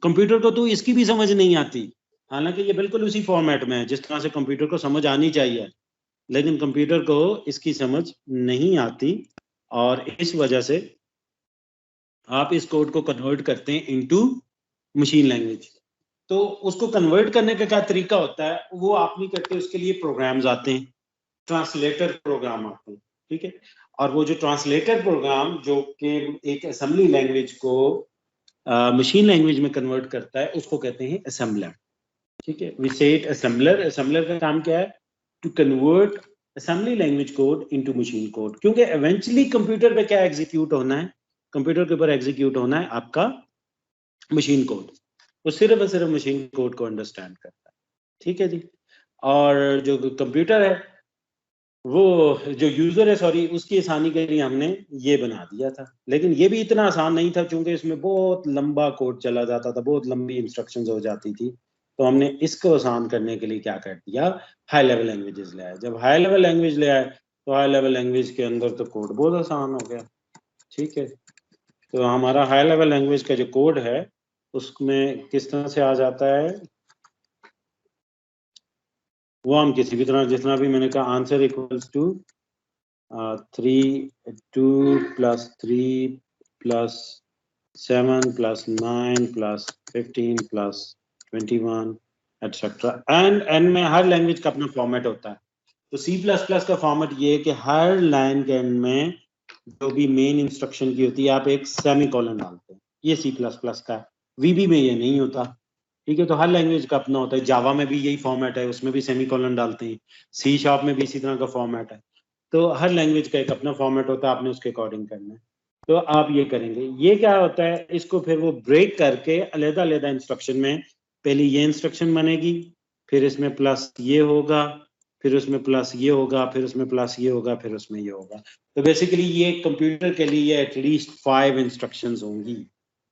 कंप्यूटर को तो इसकी भी समझ नहीं आती, हालांकि ये बिल्कुल उसी फॉर्मेट में है जिस तरह से कंप्यूटर को समझ आनी चाहिए, लेकिन कंप्यूटर को इसकी समझ नहीं आती, और इस वजह से आप इस कोड को कन्वर्ट करते हैं इनटू मशीन लैंग्वेज। तो उसको कन्वर्ट करने का क्या तरीका होता है, वो आप नहीं करते, उसके लिए प्रोग्राम्स आते हैं, ट्रांसलेटर प्रोग्राम आते हैं, ठीक है। और वो जो ट्रांसलेटर प्रोग्राम जो कि एक असेंबली लैंग्वेज को मशीन लैंग्वेज में कन्वर्ट करता है, उसको कहते हैं असेंबलर, ठीक है। वी से इट असेंबलर। असेंबलर का काम क्या है, to convert assembly language code into machine code, क्योंकि इवेंचुअली कंप्यूटर पे क्या एग्जीक्यूट होना है, कंप्यूटर के ऊपर एग्जीक्यूट होना है आपका मशीन कोड, वो सिर्फ और सिर्फ मशीन कोड को अंडरस्टैंड करता है, ठीक है जी। और जो कंप्यूटर है, वो जो यूजर है सॉरी, उसकी आसानी के लिए हमने ये बना दिया था, लेकिन ये भी इतना आसान नहीं था, क्योंकि इसमें बहुत लंबा कोड चला जाता था, बहुत लंबी इंस्ट्रक्शंस हो जाती थी। तो हमने इसको आसान करने के लिए क्या कर दिया, हाई लेवल लैंग्वेजेस ले आए। जब हाई लेवल लैंग्वेज ले आए, तो हाई लेवल लैंग्वेज के अंदर तो कोड बहुत आसान हो गया, ठीक है। तो हमारा हाई लेवल लैंग्वेज का जो कोड है उसमें किस तरह से आ जाता है, वो हम किसी भी तरह, जितना भी मैंने कहा, answer equals to 3 2 + 3 + 7 + 9 + 15 + 21 etcetera. And में हर लैंग्वेज का अपना फॉर्मेट होता है। तो सी प्लस प्लस का फॉर्मेट ये है कि हर लाइन के एंड में जो भी मेन इंस्ट्रक्शन की होती है आप एक सेमी कॉलन डालते हैं, ये सी प्लस प्लस का। वीबी में ये नहीं होता, ठीक है। तो हर लैंग्वेज का अपना होता है, जावा में भी यही फॉर्मेट है, उसमें भी सेमी कॉलन डालते हैं, सी शार्प में भी इसी तरह का फॉर्मेट है। तो हर लैंग्वेज का एक अपना फॉर्मेट होता है, आपने उसके अकॉर्डिंग करना है। तो आप ये करेंगे, ये क्या होता है, इसको फिर वो ब्रेक करके अलग अलग इंस्ट्रक्शन में, पहले ये इंस्ट्रक्शन बनेगी, फिर इसमें प्लस ये होगा, फिर उसमें प्लस ये होगा, फिर उसमें प्लस ये होगा, फिर उसमें ये होगा। तो बेसिकली ये कंप्यूटर के लिए एटलीस्ट 5 इंस्ट्रक्शंस होंगी,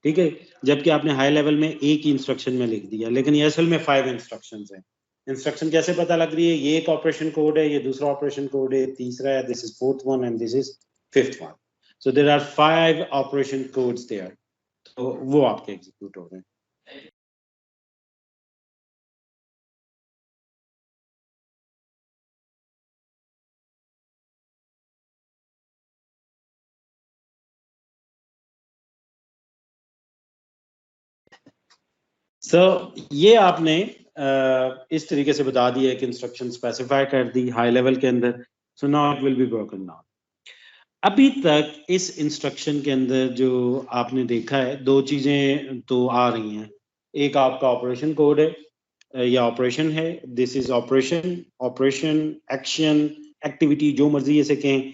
ठीक है। जबकि आपने हाई लेवल में एक ही इंस्ट्रक्शन में लिख दिया, लेकिन ये असल में 5 इंस्ट्रक्शंस हैं। इंस्ट्रक्शन कैसे पता लग रही है, ये एक ऑपरेशन कोड है, ये दूसरा ऑपरेशन कोड है, तीसरा है, this is 4th one and this is 5th one. So there are 5 operation codes there, तो वो आपके एग्जीक्यूट हो रहे हैं। ये आपने इस तरीके से बता दिया कि इंस्ट्रक्शन स्पेसिफाई कर दी हाई लेवल के अंदर। So now it will be broken now. अभी तक इस इंस्ट्रक्शन के अंदर जो आपने देखा है, दो चीजें तो आ रही हैं। एक आपका ऑपरेशन कोड है या ऑपरेशन है, this is operation, operation, action, activity, जो मर्जी इसे कहें,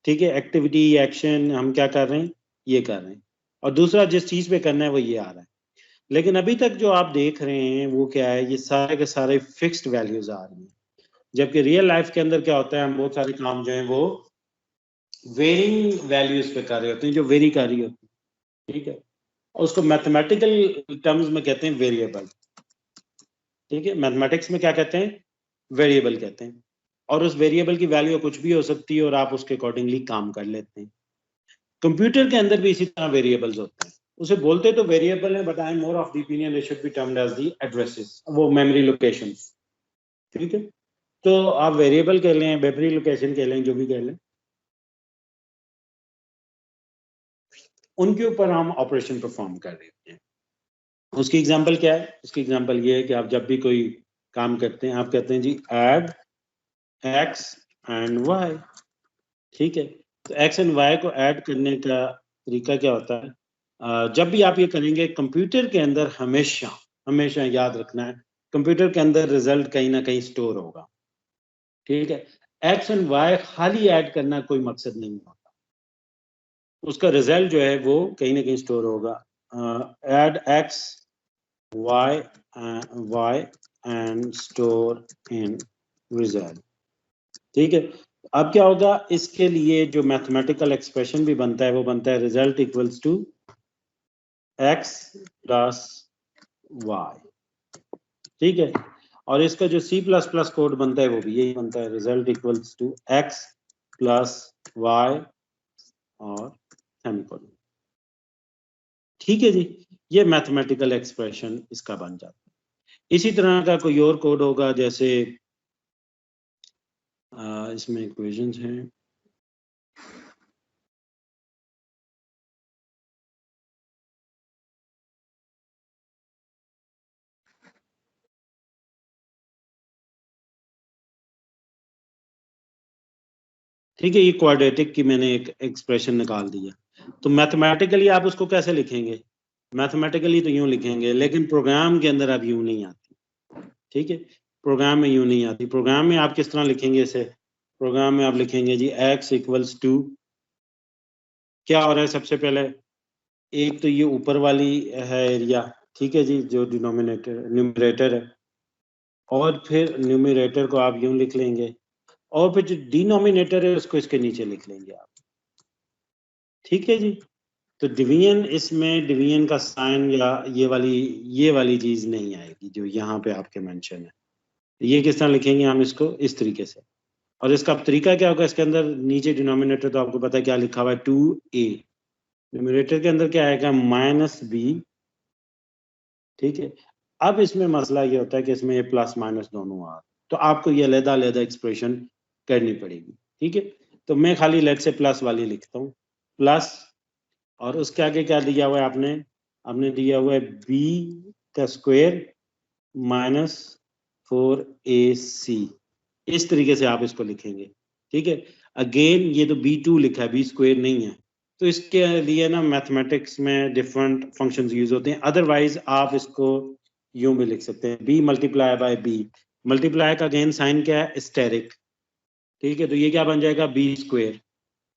ठीक है। एक्टिविटी, एक्शन, हम क्या कर रहे हैं, ये कर रहे हैं। और दूसरा जिस चीज पे करना है वो ये आ रहा है। लेकिन अभी तक जो आप देख रहे हैं वो क्या है, ये सारे के सारे फिक्स्ड वैल्यूज आ रही हैं। जबकि रियल लाइफ के अंदर क्या होता है, हम बहुत सारे काम जो हैं वो वेरिंग वैल्यूज पे कर रहे होते हैं, जो वेरी कर रही होती है, ठीक है, और उसको मैथमेटिकल टर्म्स में कहते हैं वेरिएबल, ठीक है, मैथमेटिक्स में क्या कहते हैं, वेरिएबल कहते हैं, और उस वेरिएबल की वैल्यू कुछ भी हो सकती है और आप उसके अकॉर्डिंगली काम कर लेते हैं। कंप्यूटर के अंदर भी इसी तरह वेरिएबल्स होते हैं, उसे बोलते तो वेरिएबल है, but I am more of the opinion they should be termed as the addresses, वो मेमोरी लोकेशंस, ठीक है, तो आप वेरिएबल कह लें, मेमोरी लोकेशन कह लें, जो भी कह लें, उनके ऊपर हम ऑपरेशन परफॉर्म कर रहे होते हैं। उसकी एग्जांपल क्या है, उसकी एग्जांपल ये है कि आप जब भी कोई काम करते हैं, आप कहते हैं जी ऐड x एंड y, ठीक है, तो x एंड y को ऐड करने का तरीका क्या होता है, जब भी आप ये करेंगे कंप्यूटर के अंदर हमेशा हमेशा याद रखना है, कंप्यूटर के अंदर रिजल्ट कहीं ना कहीं स्टोर होगा, ठीक है, x एंड y खाली ऐड करना कोई मकसद नहीं होता, उसका रिजल्ट जो है वो कहीं ना कहीं स्टोर होगा, add x y and store in result, ठीक है। अब क्या होगा, इसके लिए जो मैथमेटिकल एक्सप्रेशन भी बनता है वो बनता है result equals to x plus y, ठीक है, और इसका जो C++ कोड बनता है वो भी यही बनता है, result equals to x plus y और सेमीकोलन, ठीक है जी, ये मैथमेटिकल एक्सप्रेशन इसका बन जाता है। इसी तरह का कोई और कोड होगा, जैसे इसमें इक्वेशंस हैं, ठीक है, ये क्वाड्रेटिक की मैंने एक एक्सप्रेशन निकाल दी है, तो मैथमेटिकली आप उसको कैसे लिखेंगे, मैथमेटिकली तो यूं लिखेंगे, लेकिन प्रोग्राम के अंदर अब यूं नहीं आती, ठीक है, प्रोग्राम में यूं नहीं आती, प्रोग्राम में आप किस तरह लिखेंगे इसे, प्रोग्राम में आप लिखेंगे जी x इक्वल्स टू, क्या हो रहा है, सबसे पहले एक तो ये ऊपर वाली है एरिया, ठीक है जी, जो डिनोमिनेटर न्यूमरेटर है, और फिर न्यूमरेटर को आप यूं लिख लेंगे, और फिर जो डिनोमिनेटर है उसको इसके नीचे लिख लेंगे आप, ठीक है जी, तो डिवीजन, इसमें डिवीजन का साइन या ये वाली चीज नहीं आएगी जो यहाँ पे आपके मेंशन है, ये किस तरह लिखेंगे हम इसको, इस तरीके से, और इसका तरीका क्या होगा, इसके अंदर नीचे डिनोमिनेटर तो आपको पता है क्या लिखा हुआ है, 2a, न्यूमरेटर के अंदर क्या आएगा, -b, ठीक है, अब इसमें मसला ये होता है कि इसमें ये प्लस माइनस दोनों आ, तो आपको ये अलग-अलग एक्सप्रेशन करनी पड़ेगी, ठीक है, तो मैं खाली लेट से प्लस वाली लिखता हूँ, प्लस, और उसके आगे क्या दिया हुआ है आपने, आपने दिया हुआ है b का स्क्वायर माइनस 4ac, इस तरीके से आप इसको लिखेंगे, ठीक है, अगेन ये तो b2 लिखा है, b स्क्वायर नहीं है, तो इसके लिए ना मैथमेटिक्स में डिफरेंट फंक्शंस यूज होते हैं, अदरवाइज आप इसको यूं भी लिख सकते हैं, b multiply by b, multiply का अगेन साइन क्या है, स्टेरिक, ठीक है, तो ये क्या बन जाएगा, b square,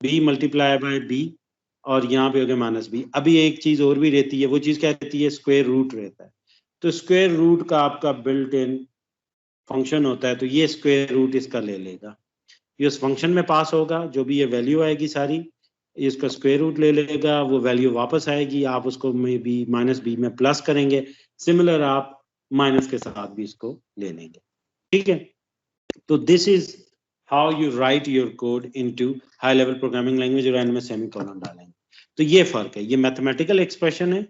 b multiply by b, और यहाँ पे हो गया -b, अभी एक चीज और भी रहती है, वो चीज क्या रहती है, स्क्वायर रूट रहता है, तो स्क्वायर रूट का आपका बिल्ट इन फंक्शन होता है, तो ये स्क्वायर रूट इसका ले लेगा, ये उस फंक्शन में पास होगा, जो भी ये वैल्यू आएगी सारी, इसका स्क्वायर रूट ले लेगा, वो वैल्यू वापस आएगी, आप उसको में बी -b में प्लस करेंगे, सिमिलर आप माइनस के साथ भी इसको ले लेंगे, ठीक है, तो this is how you right your code into high level programming language, और एंड में सेमीकोलन डालेंगे, तो ये फर्क है, ये मैथमेटिकल एक्सप्रेशन है,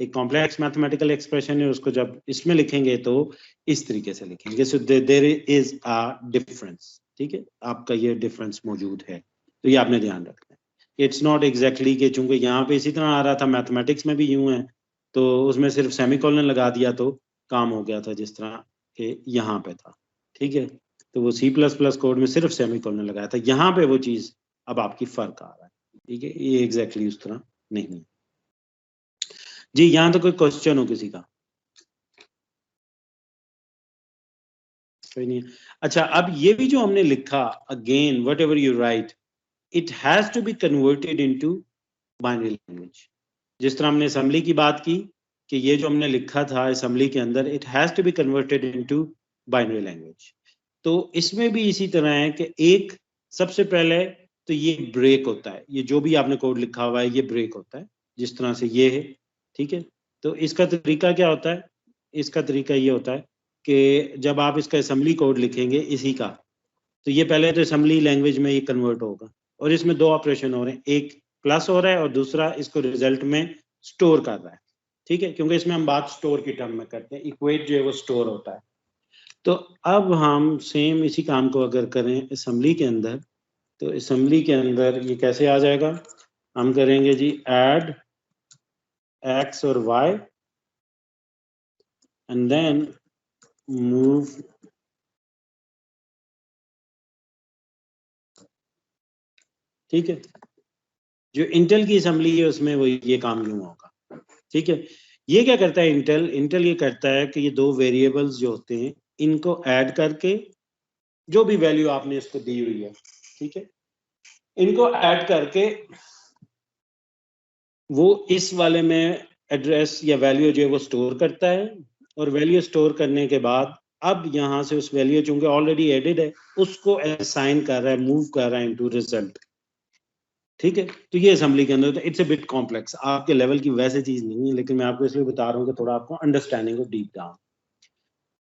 एक कॉम्प्लेक्स मैथमेटिकल एक्सप्रेशन है, उसको जब इसमें लिखेंगे तो इस तरीके से लिखेंगे, so there is a difference, ठीक है, आपका ये डिफरेंस मौजूद है, तो ये आपने ध्यान रखना है, इट्स नॉट एग्जैक्टली कि चूंकि यहाँ पे इसी तरह आ रहा था, मैथमेटिक्स में भी यूं है, तो उसमें सिर्फ सेमीकोलन लगा दिया तो काम हो गया था, जिस तरह के यहाँ पे था, ठीक है, तो वो C++ कोड में सिर्फ सेमीकोलन लगाया था, यहाँ पे वो चीज अब आपकी फर्क आ रहा है, ठीक है, ये एग्जैक्टली उस तरह नहीं है जी। यहाँ तो कोई क्वेश्चन हो किसी का, कोई नहीं है, अच्छा, अब ये भी जो हमने लिखा, again whatever you write, it has to be converted into binary language, जिस तरह हमने असेंबली की बात की कि ये जो हमने लिखा था असेंबली के अंदर, it has to be converted into binary language, तो इसमें भी इसी तरह है कि एक सबसे पहले तो ये ब्रेक होता है, ये जो भी आपने कोड लिखा हुआ है ये ब्रेक होता है, जिस तरह से ये है, ठीक है। तो इसका तरीका क्या होता है, इसका तरीका ये होता है कि जब आप इसका असेंबली कोड लिखेंगे इसी का, तो ये पहले तो असेंबली लैंग्वेज में ये कन्वर्ट होगा, और इसमें दो ऑपरेशन हो रहे हैं, एक प्लस हो रहा है और दूसरा इसको रिजल्ट में स्टोर कर रहा है, ठीक है, क्योंकि इसमें हम बात स्टोर की टर्म में करते हैं, इक्वेट जो है वो स्टोर होता है। तो अब हम सेम इसी काम को अगर करें असेंबली के अंदर, तो असेंबली के अंदर ये कैसे आ जाएगा, हम करेंगे जी ऐड एक्स और वाई एंड देन मूव ठीक है। जो इंटेल की असेंबली है उसमें वो ये काम यूं होगा, ठीक है। ये क्या करता है इंटेल, इंटेल ये करता है कि ये दो वेरिएबल्स जो होते हैं इनको ऐड करके जो भी वैल्यू आपने इसको दी हुई है, ठीक है, इनको ऐड करके वो इस वाले में एड्रेस या वैल्यू जो है वो स्टोर करता है, और वैल्यू स्टोर करने के बाद अब यहाँ से उस वैल्यू चूंकि ऑलरेडी एडेड है उसको असाइन कर रहा है, मूव कर रहा है इनटू रिजल्ट, ठीक है। तो ये असेंबली के अंदर इट्स ए बिट कॉम्प्लेक्स, आपके लेवल की वैसे चीज नहीं है, लेकिन मैं आपको इसलिए बता रहा हूँ कि थोड़ा आपको अंडरस्टैंडिंग हो डीप डाउन।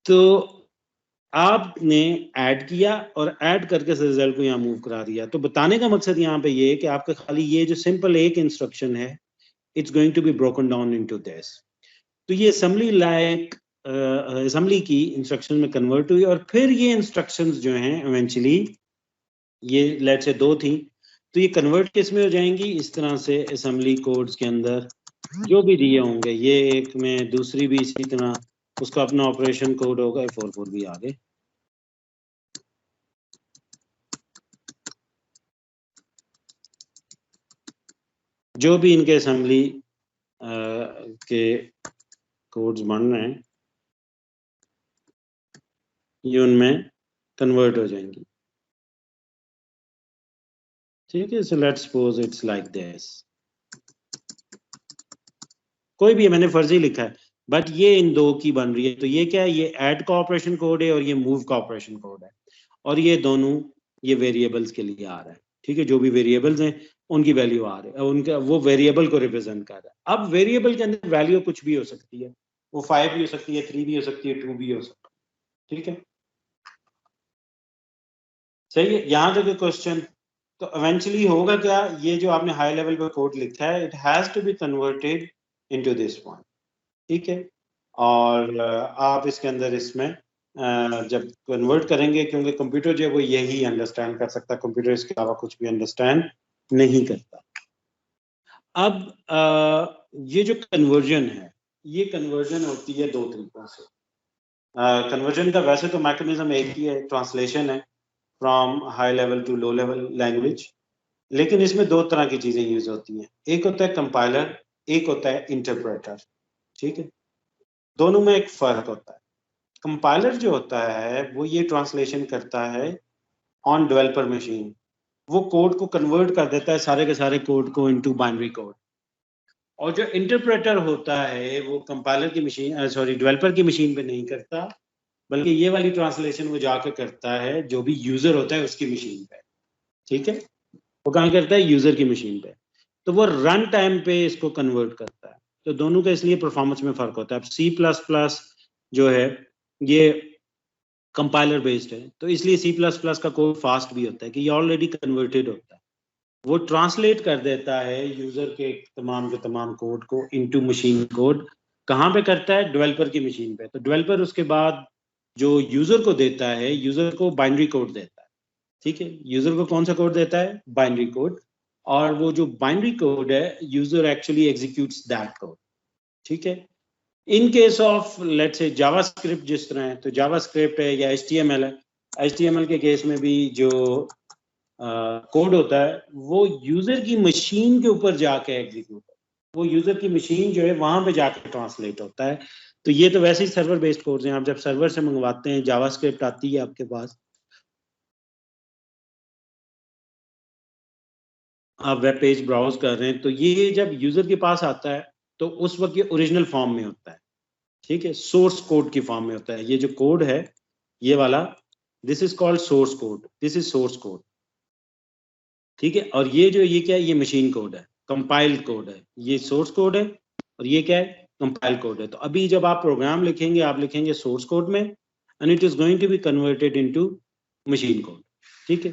तो आपने ऐड किया और ऐड करके रिजल्ट को यहाँ मूव करा दिया, तो बताने का मकसद यहाँ पे ये है कि आपका खाली ये जो सिंपल एक इंस्ट्रक्शन है it's going to be broken down into this. तो ये असेंबली लाइक असेंबली की इंस्ट्रक्शन में कन्वर्ट हुई, और फिर ये इंस्ट्रक्शंस जो हैं इवेंचुअली ये लेट से दो थी, तो ये कन्वर्ट किस में हो जाएंगी, इस तरह से असेंबली कोड्स के अंदर जो भी दिए होंगे, ये एक में दूसरी भी इसी तरह उसका अपना ऑपरेशन कोड होगा, 44 भी आगे, जो भी इनके असेंबली के कोड्स बन रहे हैं ये उनमें कन्वर्ट हो जाएंगी, ठीक है। So let's suppose it's like this, कोई भी है, मैंने फर्जी लिखा है, बट ये इन दो की बन रही है, तो ये क्या है, ये ऐड का ऑपरेशन कोड है और ये मूव का ऑपरेशन कोड है, और ये दोनों ये वेरिएबल्स के लिए आ रहा है, ठीक है, जो भी वेरिएबल्स हैं उनकी वैल्यू आ रही है, उनका वो वेरिएबल को रिप्रेजेंट कर रहा है। अब वेरिएबल के अंदर वैल्यू कुछ भी हो सकती है, वो 5 भी हो सकती है, 3 भी हो सकती है, 2 भी हो सकती है, ठीक है, सही है। यहाँ तक क्वेश्चन, तो इवेंचुअली होगा क्या, ये जो आपने हाई लेवल पे कोड लिखा है it has to be converted into this point, ठीक है, और आप इसके अंदर इसमें जब कन्वर्ट करेंगे, क्योंकि कंप्यूटर जो है वो यही अंडरस्टैंड कर सकता है, कंप्यूटर इसके अलावा कुछ भी अंडरस्टैंड नहीं करता। अब ये जो कन्वर्जन है ये कन्वर्जन होती है दो तरीकों से। कन्वर्जन का वैसे तो मैकेनिज्म एक ही है, ट्रांसलेशन है from high level to low level language, लेकिन इसमें दो तरह की चीजें यूज होती हैं, एक होता है कंपाइलर, एक होता है इंटरप्रेटर, ठीक है, दोनों में एक फर्क होता है। कंपाइलर जो होता है वो ये ट्रांसलेशन करता है ऑन डेवलपर मशीन, वो कोड को कन्वर्ट कर देता है सारे के सारे कोड को इनटू बाइनरी कोड, और जो इंटरप्रेटर होता है वो कंपाइलर की मशीन सॉरी डेवलपर की मशीन पे नहीं करता, बल्कि ये वाली ट्रांसलेशन वो जाके करता है जो भी यूजर होता है उसकी मशीन पे, ठीक है, वो कहाँ करता है, यूजर की मशीन पे, तो वो रन टाइम पे इसको कन्वर्ट करता है। तो दोनों का इसलिए परफॉर्मेंस में फर्क होता है। अब C++ जो है ये कंपाइलर बेस्ड है, तो इसलिए C++ का कोड फास्ट भी होता है कि ये ऑलरेडी कन्वर्टेड होता है, वो ट्रांसलेट कर देता है यूजर के तमाम कोड को इनटू मशीन कोड, कहाँ पे करता है, डेवलपर की मशीन पे। तो डेवलपर उसके बाद जो यूजर को देता है, यूजर को बाइनरी कोड देता है, ठीक है, यूजर को कौन सा कोड देता है, बाइनरी कोड, और वो जो बाइनरी कोड है user actually executes that code, ठीक है। In case of let's say JavaScript जिस तरह है, तो जावास्क्रिप्ट है या HTML है, HTML के केस में भी जो कोड होता है वो यूजर की मशीन के ऊपर जाके एग्जीक्यूट, वो यूजर की मशीन जो है वहां पे जाके ट्रांसलेट होता है। तो ये तो वैसे ही सर्वर बेस्ड कोड्स हैं, आप जब सर्वर से मंगवाते हैं जावास्क्रिप्ट आती है आपके पास, आप वेब पेज ब्राउज कर रहे हैं, तो ये जब यूजर के पास आता है तो उस वक्त ये ओरिजिनल फॉर्म में होता है, ठीक है, सोर्स कोड की फॉर्म में होता है। ये जो कोड है ये वाला this is called source code, this is source code, ठीक है। और ये क्या है, ये मशीन कोड है, कंपाइल्ड कोड है, ये सोर्स कोड है और ये क्या है, कंपाइल कोड है। तो अभी जब आप प्रोग्राम लिखेंगे, आप लिखेंगे सोर्स कोड में and it is going to be converted into machine code, ठीक है।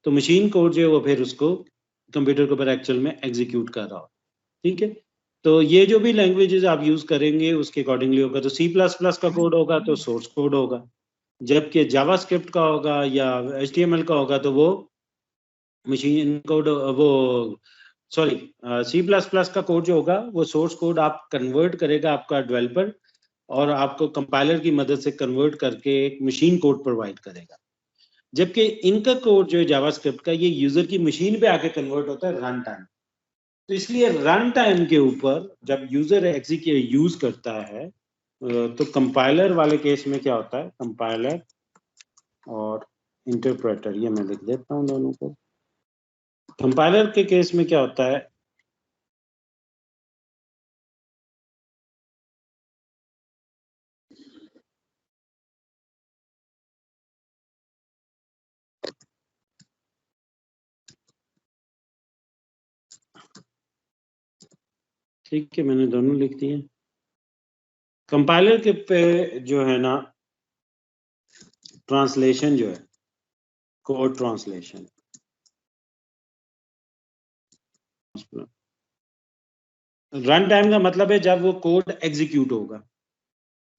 तो मशीन कोड जो है वो फिर उसको कंप्यूटर के ऊपर एक्चुअल में एग्जीक्यूट कर रहा हो, ठीक है। तो ये जो भी लैंग्वेजेस आप यूज करेंगे उसके अकॉर्डिंगली होगा। तो C++ का कोड होगा तो सोर्स कोड होगा, जबकि जावास्क्रिप्ट का होगा या HTML का होगा तो वो मशीन कोड, वो सॉरी C++ का कोड जो होगा वो सोर्स कोड आप कन्वर्ट करेगा आपका डेवलपर, और आपको कंपाइलर की मदद से कन्वर्ट करके एक मशीन कोड प्रोवाइड करेगा। जबकि इनका कोड जो है जावास्क्रिप्ट का, ये यूजर की मशीन पे आके कन्वर्ट होता है रन टाइम। तो इसलिए रन टाइम के ऊपर जब यूजर एग्जीक्यूट यूज करता है तो कंपाइलर वाले केस में क्या होता है, कंपाइलर और इंटरप्रेटर, ये मैं लिख देता हूँ दोनों को। कंपाइलर के केस में क्या होता है, ठीक है मैंने दोनों लिख दिए। कंपाइलर के पे जो है ना ट्रांसलेशन जो है, कोड ट्रांसलेशन, रन टाइम का मतलब है जब वो कोड एग्जीक्यूट होगा,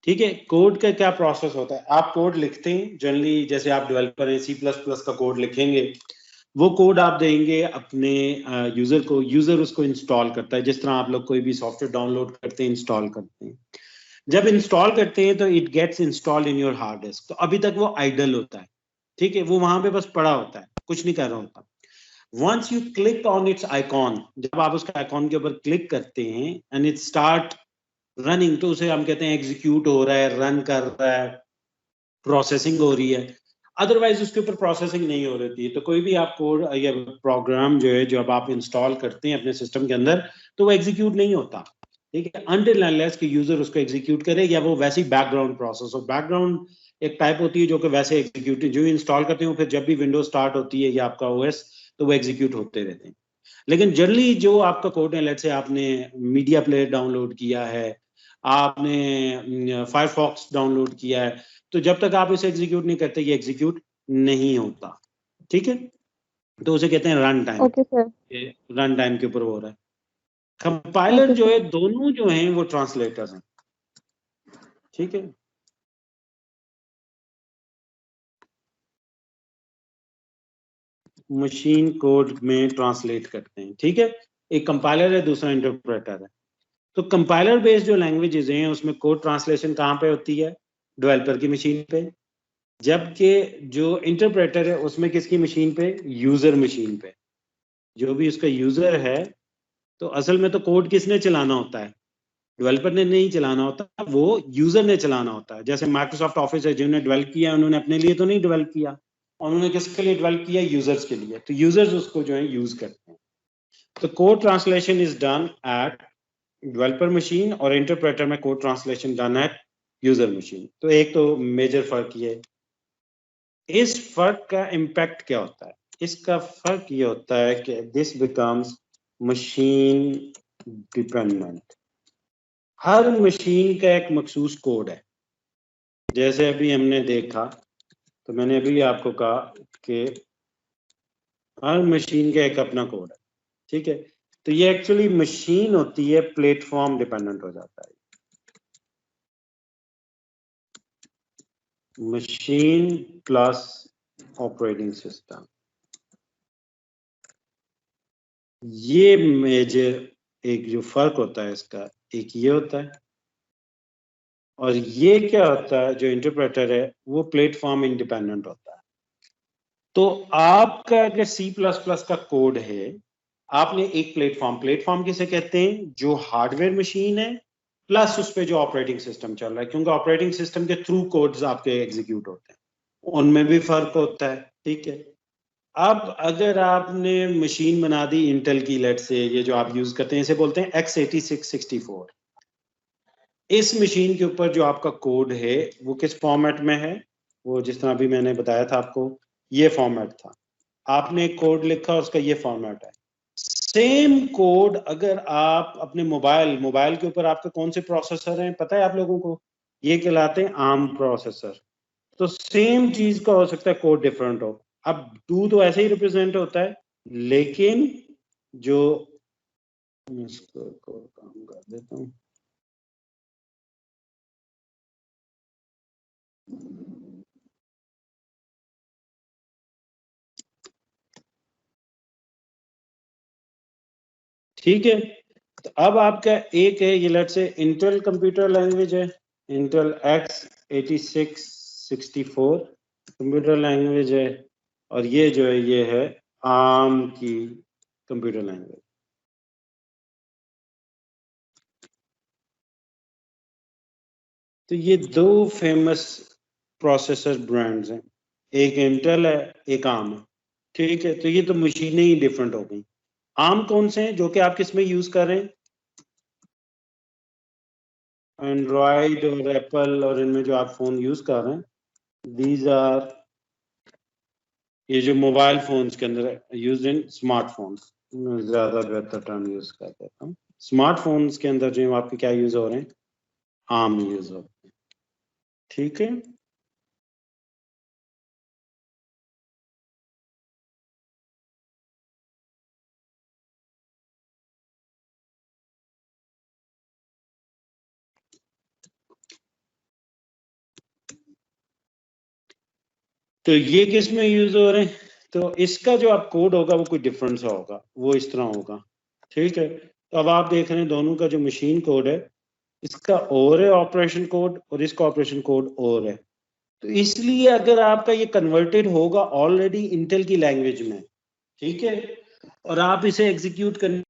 ठीक है। कोड का क्या प्रोसेस होता है, आप कोड लिखते हैं जनरली, जैसे आप डेवलपर हैं C++ का कोड लिखेंगे, वो कोड आप देंगे अपने यूजर को, यूजर उसको इंस्टॉल करता है, जिस तरह आप लोग कोई भी सॉफ्टवेयर डाउनलोड करते हैं, इंस्टॉल करते हैं। जब इंस्टॉल करते हैं तो it gets installed in your hard disk, तो अभी तक वो आइडल होता है, ठीक है, वो वहां पे बस पड़ा होता है, कुछ नहीं कर रहा होता। Once you click on its icon, जब आप उसके आइकॉन के ऊपर क्लिक करते हैं एंड इट स्टार्ट रनिंग, तो उसे हम कहते हैं एग्जीक्यूट हो रहा है, रन कर रहा है, प्रोसेसिंग हो रही है। अदरवाइज उसके ऊपर प्रोसेसिंग नहीं हो रही है। तो कोई भी आप कोड या प्रोग्राम जो है, जब आप इंस्टॉल करते हैं अपने सिस्टम के अंदर, तो वो एग्जीक्यूट नहीं होता, ठीक है, अनटिल अनलेस कि यूजर उसको एग्जीक्यूट करे, या वो वैसी बैकग्राउंड प्रोसेस हो। बैकग्राउंड एक टाइप होती है जो कि वैसे एग्जीक्यूट, जो इंस्टॉल करते हैं फिर जब भी विंडोज स्टार्ट होती है या आपका ओएस, तो वो एग्जीक्यूट होते रहते हैं। लेकिन जनरली जो आपका कोड है, लेट्स से आपने मीडिया प्लेयर डाउनलोड किया है, आपने फायरफॉक्स डाउनलोड किया है, तो जब तक आप इसे एग्जीक्यूट नहीं करते ये एग्जीक्यूट नहीं होता, ठीक है। तो उसे कहते हैं run time. Okay sir. Run time के ऊपर हो रहा है। कंपाइलर जो है, दोनों जो हैं वो ट्रांसलेटर्स हैं, ठीक है। मशीन कोड में ट्रांसलेट करते हैं, ठीक है। एक कंपाइलर है, दूसरा इंटरप्रेटर है। तो कंपाइलर बेस्ड जो लैंग्वेजेस हैं उसमें कोड ट्रांसलेशन कहाँ पे होती है, डेवलपर की मशीन पे, जबकि जो इंटरप्रेटर है उसमें किसकी मशीन पे, यूजर मशीन पे। जो भी उसका यूजर है, तो असल में तो कोड किसने चलाना होता है, डेवलपर ने नहीं चलाना होता, वो यूजर ने चलाना होता है। जैसे माइक्रोसॉफ्ट ऑफिस है, जिन्होंने डेवलप किया उन्होंने अपने लिए तो नहीं डेवलप किया, उन्होंने किसके लिए डेवलप किया, यूजर्स के लिए। तो यूजर्स उसको जो है यूज करते हैं। तो code translation is done at developer machine, और इंटरप्रेटर में code translation done at user machine. तो एक तो मेजर फर्क ये है। इस फर्क का इम्पैक्ट क्या होता है, इसका फर्क ये होता है कि this becomes machine dependent. Her machine का एक मखसूस कोड है। जैसे अभी हमने देखा, तो मैंने अभी आपको कहा कि हर मशीन का एक अपना कोड है, ठीक है। तो ये एक्चुअली मशीन होती है, प्लेटफॉर्म डिपेंडेंट हो जाता है। मशीन प्लस ऑपरेटिंग सिस्टम, ये मेजर एक जो फर्क होता है इसका, एक ये होता है, और ये क्या होता है, जो इंटरप्रेटर है वो प्लेटफॉर्म इंडिपेंडेंट होता है। तो आपका अगर C++ का कोड है, आपने एक प्लेटफॉर्म किसे कहते हैं, जो हार्डवेयर मशीन है प्लस उस पर जो ऑपरेटिंग सिस्टम चल रहा है, क्योंकि ऑपरेटिंग सिस्टम के थ्रू कोड्स आपके एग्जीक्यूट होते हैं, उनमें भी फर्क होता है, ठीक है। अब अगर आपने मशीन बना दी इंटेल की, लेट से ये जो आप यूज करते हैं इसे बोलते हैं x86-64। इस मशीन के ऊपर जो आपका कोड है वो किस फॉर्मेट में है, वो जिस तरह अभी मैंने बताया था आपको, ये फॉर्मेट था, आपने एक कोड लिखा, उसका ये फॉर्मेट है। सेम कोड अगर आप अपने मोबाइल के ऊपर आपके कौन से प्रोसेसर हैं पता है आप लोगों को? ये कहलाते हैं आर्म प्रोसेसर। तो सेम चीज का हो सकता है कोड डिफरेंट हो। अब 2 तो ऐसे ही रिप्रेजेंट होता है, लेकिन जो इसको काम कर देता हूँ, ठीक है। तो अब आपका एक है, ये लेट से इंटेल कंप्यूटर लैंग्वेज है, इंटेल x86-64 कंप्यूटर लैंग्वेज है, और ये जो है ये है आर्म की कंप्यूटर लैंग्वेज। तो ये दो फेमस प्रोसेसर ब्रांड्स हैं, एक इंटेल है, एक आर्म है, ठीक है। तो ये तो मशीनें ही डिफरेंट हो गई। आर्म कौन से हैं जो कि आप किस में यूज कर रहे हैं? एंड्रॉयड और एप्पल और इनमें जो आप फोन यूज कर रहे हैं, दीज आर, ये जो मोबाइल फोन्स के अंदर यूज इन स्मार्टफोन्स, ज्यादा बेहतर टर्म यूज कर देता हूँ, स्मार्टफोन्स के अंदर जो आपके क्या यूज हो रहे हैं, आर्म यूज हो रहे हैं, ठीक है। तो ये किस में यूज हो रहे हैं? तो इसका जो आप कोड होगा वो कोई डिफरेंस होगा, वो इस तरह होगा, ठीक है। तो अब आप देख रहे हैं दोनों का जो मशीन कोड है, इसका और है ऑपरेशन कोड और इसका ऑपरेशन कोड और है। तो इसलिए अगर आपका ये कन्वर्टेड होगा ऑलरेडी इंटेल की लैंग्वेज में, ठीक है, और आप इसे एग्जीक्यूट करने,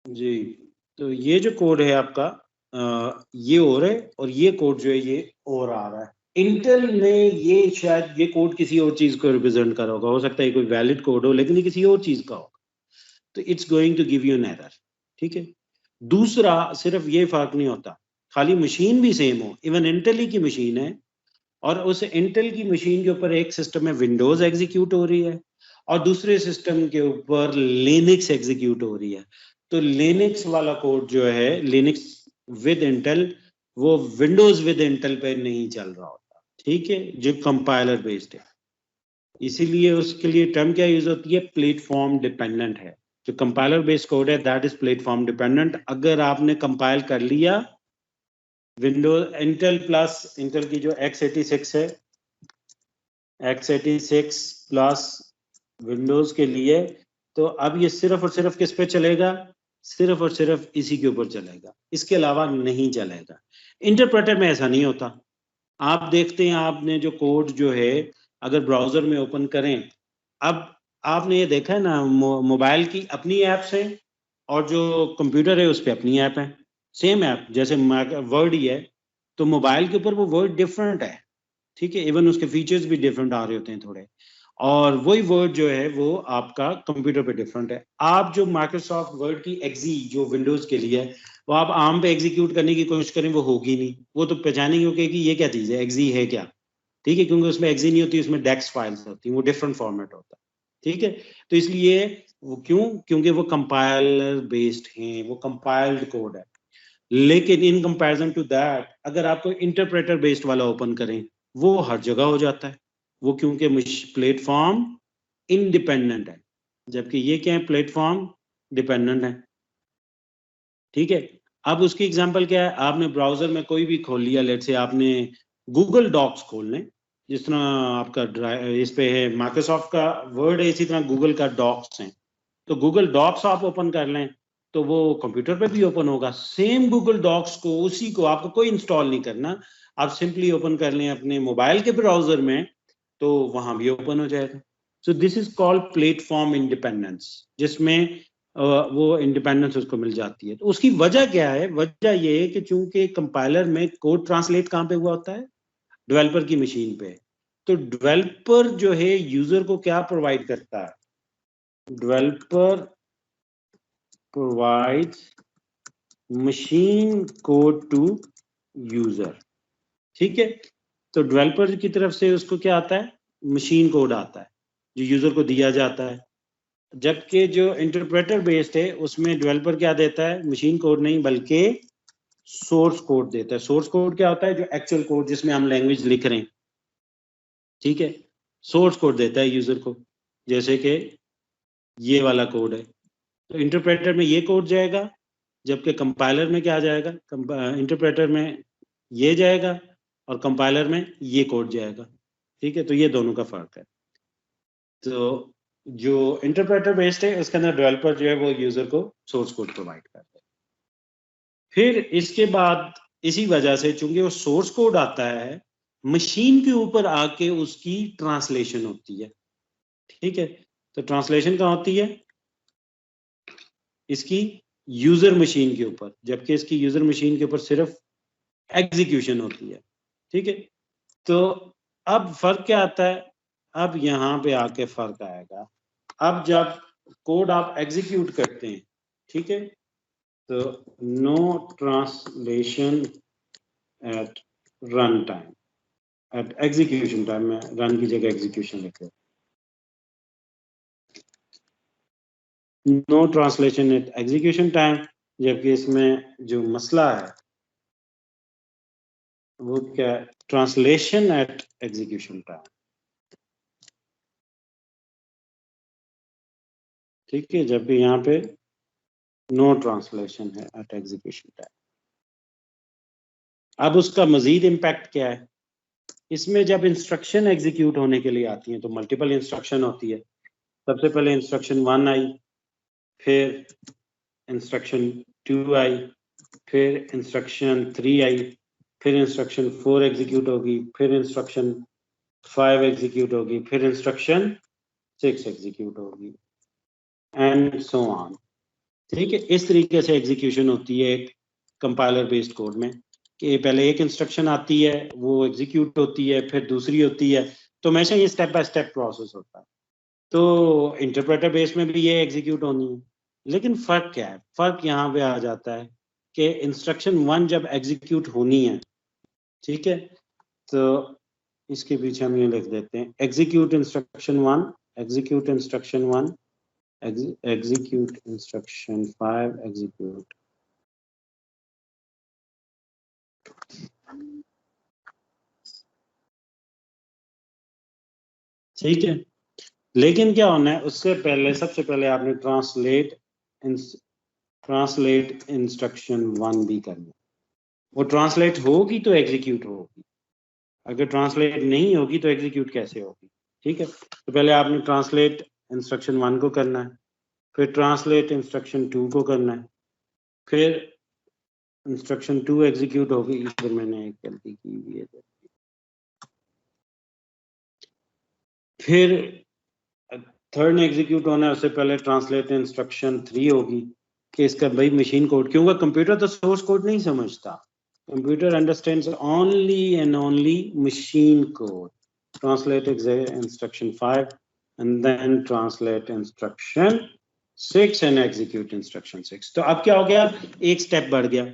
जी, तो ये जो कोड है आपका, ये और है, और ये कोड जो है ये और आ रहा है। इंटेल ने ये शायद ये कोड किसी और चीज को रिप्रेजेंट कर होगा, हो सकता है कोई वैलिड कोड हो लेकिन ये किसी और चीज का होगा, तो it's going to give you an error, ठीक है। दूसरा, सिर्फ ये फर्क नहीं होता, खाली मशीन भी सेम हो, इवन इंटेल ही की मशीन है और उस इंटेल की मशीन के ऊपर एक सिस्टम में विंडोज एग्जीक्यूट हो रही है और दूसरे सिस्टम के ऊपर लिनक्स एग्जीक्यूट हो रही है। तो लिनक्स वाला कोड जो है, लिनक्स विद इंटेल, वो विंडोज विद इंटेल पे नहीं चल रहा होता, ठीक है, जो कंपाइलर बेस्ड है। इसीलिए उसके लिए टर्म क्या यूज होती है, प्लेटफॉर्म डिपेंडेंट है। जो कंपाइलर बेस्ड कोड है दैट इज प्लेटफॉर्म डिपेंडेंट। अगर आपने कंपाइल कर लिया विंडोज इंटेल प्लस इंटेल की जो x86 है, x86 प्लस विंडोज के लिए, तो अब ये सिर्फ और सिर्फ किस पे चलेगा, सिर्फ और सिर्फ इसी के ऊपर चलेगा, इसके अलावा नहीं चलेगा। इंटरप्रेटर में ऐसा नहीं होता। आप देखते हैं, आपने जो कोड जो है अगर ब्राउजर में ओपन करें, अब आपने ये देखा है ना, मोबाइल की अपनी ऐप्स हैं और जो कंप्यूटर है उस पर अपनी ऐप है, सेम ऐप, जैसे वर्ड ही है, तो मोबाइल के ऊपर वो वर्ड डिफरेंट है, ठीक है, इवन उसके फीचर्स भी डिफरेंट आ रहे होते हैं थोड़े, और वही वर्ड जो है वो आपका कंप्यूटर पे डिफरेंट है। आप जो माइक्रोसॉफ्ट वर्ड की एक्जी जो विंडोज के लिए है, वो आप आर्म पे एग्जीक्यूट करने की कोशिश करें वो होगी नहीं, वो तो पहचानेंगे होगी कि ये क्या चीज़ है, एक्जी है क्या, ठीक है, क्योंकि उसमें एक्जी नहीं होती, उसमें डेक्स फाइल्स होती हैं, वो डिफरेंट फॉर्मेट होता है, ठीक है। तो इसलिए वो क्यों, क्योंकि वो कंपाइलर बेस्ड हैं, वो कंपाइल्ड कोड है। लेकिन इन कंपैरिजन टू दैट अगर आपको इंटरप्रेटर बेस्ड वाला ओपन करें, वो हर जगह हो जाता है, वो क्योंकि प्लेटफॉर्म इंडिपेंडेंट है, जबकि ये क्या है, प्लेटफॉर्म डिपेंडेंट है, ठीक है। अब उसकी एग्जांपल क्या है, आपने ब्राउजर में कोई भी खोल लिया, लेट से आपने गूगल डॉक्स खोल लें, जिस तरह आपका इस पे है माइक्रोसॉफ्ट का वर्ड है, इसी तरह गूगल का डॉक्स है, तो गूगल डॉक्स आप ओपन कर लें तो वो कंप्यूटर पे भी ओपन होगा, सेम गूगल डॉक्स को, उसी को आपको कोई इंस्टॉल नहीं करना, आप सिंपली ओपन कर लें अपने मोबाइल के ब्राउजर में तो वहां भी ओपन हो जाएगा। सो this is called platform independence, जिसमें वो इंडिपेंडेंस उसको मिल जाती है। तो उसकी वजह क्या है? वजह ये है कि चूंकि कंपाइलर में कोड ट्रांसलेट कहाँ पे हुआ होता है? डेवलपर की मशीन पे। तो डेवलपर जो है यूजर को क्या प्रोवाइड करता है? Developer provides machine code to user, ठीक है। तो डेवलपर की तरफ से उसको क्या आता है? मशीन कोड आता है जो यूजर को दिया जाता है। जबकि जो इंटरप्रेटर बेस्ड है उसमें डेवलपर क्या देता है? मशीन कोड नहीं बल्कि सोर्स कोड देता है। सोर्स कोड क्या होता है? जो एक्चुअल कोड जिसमें हम लैंग्वेज लिख रहे हैं, ठीक है। सोर्स कोड देता है यूजर को, जैसे कि ये वाला कोड है। तो इंटरप्रेटर में ये कोड जाएगा, जबकि कंपाइलर में क्या जाएगा? इंटरप्रेटर में ये जाएगा और कंपाइलर में ये कोड जाएगा, ठीक है। तो ये दोनों का फर्क है। तो जो इंटरप्रेटर बेस्ड है उसके अंदर डेवलपर जो है वो यूजर को सोर्स कोड प्रोवाइड करता है। फिर इसके बाद इसी वजह से चूंकि वो सोर्स कोड आता है, मशीन के ऊपर आके उसकी ट्रांसलेशन होती है, ठीक है। तो ट्रांसलेशन कहाँ होती है? इसकी यूजर मशीन के ऊपर, जबकि इसकी यूजर मशीन के ऊपर सिर्फ एग्जीक्यूशन होती है, ठीक है। तो अब फर्क क्या आता है? अब यहाँ पे आके फर्क आएगा। अब जब कोड आप एग्जीक्यूट करते हैं, ठीक है, तो no translation at run time, at execution time में रन की जगह एग्जीक्यूशन लिखे, no translation at execution time. जबकि इसमें जो मसला है वो क्या? ट्रांसलेशन एट एग्जीक्यूशन टाइम, ठीक है। जबकि यहाँ पे नो ट्रांसलेशन है एट एग्जीक्यूशन टाइम। अब उसका मजीद इम्पैक्ट क्या है? इसमें जब इंस्ट्रक्शन एग्जीक्यूट होने के लिए आती है तो मल्टीपल इंस्ट्रक्शन होती है। सबसे पहले इंस्ट्रक्शन 1 आई, फिर इंस्ट्रक्शन 2 आई, फिर इंस्ट्रक्शन 3 आई, फिर इंस्ट्रक्शन 4 एग्जीक्यूट होगी, फिर इंस्ट्रक्शन 5 एग्जीक्यूट होगी, फिर इंस्ट्रक्शन 6 एग्जीक्यूट होगी, एंड सो ऑन, ठीक है। इस तरीके से एग्जीक्यूशन होती है एक कंपाइलर बेस्ड कोड में, कि पहले एक इंस्ट्रक्शन आती है, वो एग्जीक्यूट होती है, फिर दूसरी होती है। तो हमेशा ये स्टेप बाय स्टेप प्रोसेस होता है। तो इंटरप्रेटर बेस में भी ये एग्जीक्यूट होनी है। लेकिन फर्क क्या है? फर्क यहाँ पे आ जाता है कि इंस्ट्रक्शन 1 जब एग्जीक्यूट होनी है, ठीक है, तो इसके पीछे हम ये लिख देते हैं execute instruction 1, execute instruction 1, execute instruction 5, execute, ठीक है। लेकिन क्या होना है उससे पहले? सबसे पहले आपने ट्रांसलेट इंस्ट्रक्शन 1 भी करनी है। वो ट्रांसलेट होगी तो एग्जीक्यूट होगी, अगर ट्रांसलेट नहीं होगी तो एग्जीक्यूट कैसे होगी, ठीक है। तो पहले आपने ट्रांसलेट इंस्ट्रक्शन 1 को करना है, फिर ट्रांसलेट इंस्ट्रक्शन 2 को करना है, फिर इंस्ट्रक्शन 2 एग्जीक्यूट होगी। फिर मैंने एक गलती की हुई है, फिर थर्ड ने एग्जीक्यूट होना है, उससे पहले ट्रांसलेट इंस्ट्रक्शन 3 होगी कि इसका भाई मशीन कोड, क्योंकि कंप्यूटर तो सोर्स कोड नहीं समझता, computer understands only and only machine code. Translate instruction 5 and then translate instruction 6 and execute instruction 6। तो अब क्या हो गया? एक स्टेप बढ़ गया।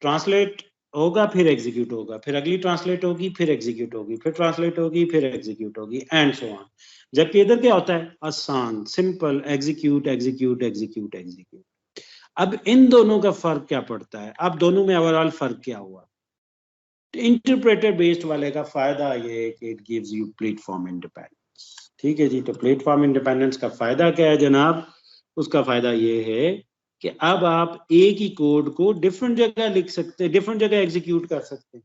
ट्रांसलेट होगा, फिर एग्जीक्यूट होगा, फिर अगली ट्रांसलेट होगी, फिर एग्जीक्यूट होगी, फिर ट्रांसलेट होगी, फिर एग्जीक्यूट होगी, एंड सो ऑन। जबकि इधर क्या होता है? आसान, simple, execute execute execute execute. अब इन दोनों का फर्क क्या पड़ता है? अब दोनों में ओवरऑल फर्क क्या हुआ? इंटरप्रेटर बेस्ड वाले का फायदा ये है कि it gives you platform independence, ठीक है जी। तो प्लेटफॉर्म इंडिपेंडेंस का फायदा क्या है जनाब? उसका फायदा ये है कि अब आप एक ही कोड को डिफरेंट जगह लिख सकते हैं, डिफरेंट जगह एग्जीक्यूट कर सकते हैं।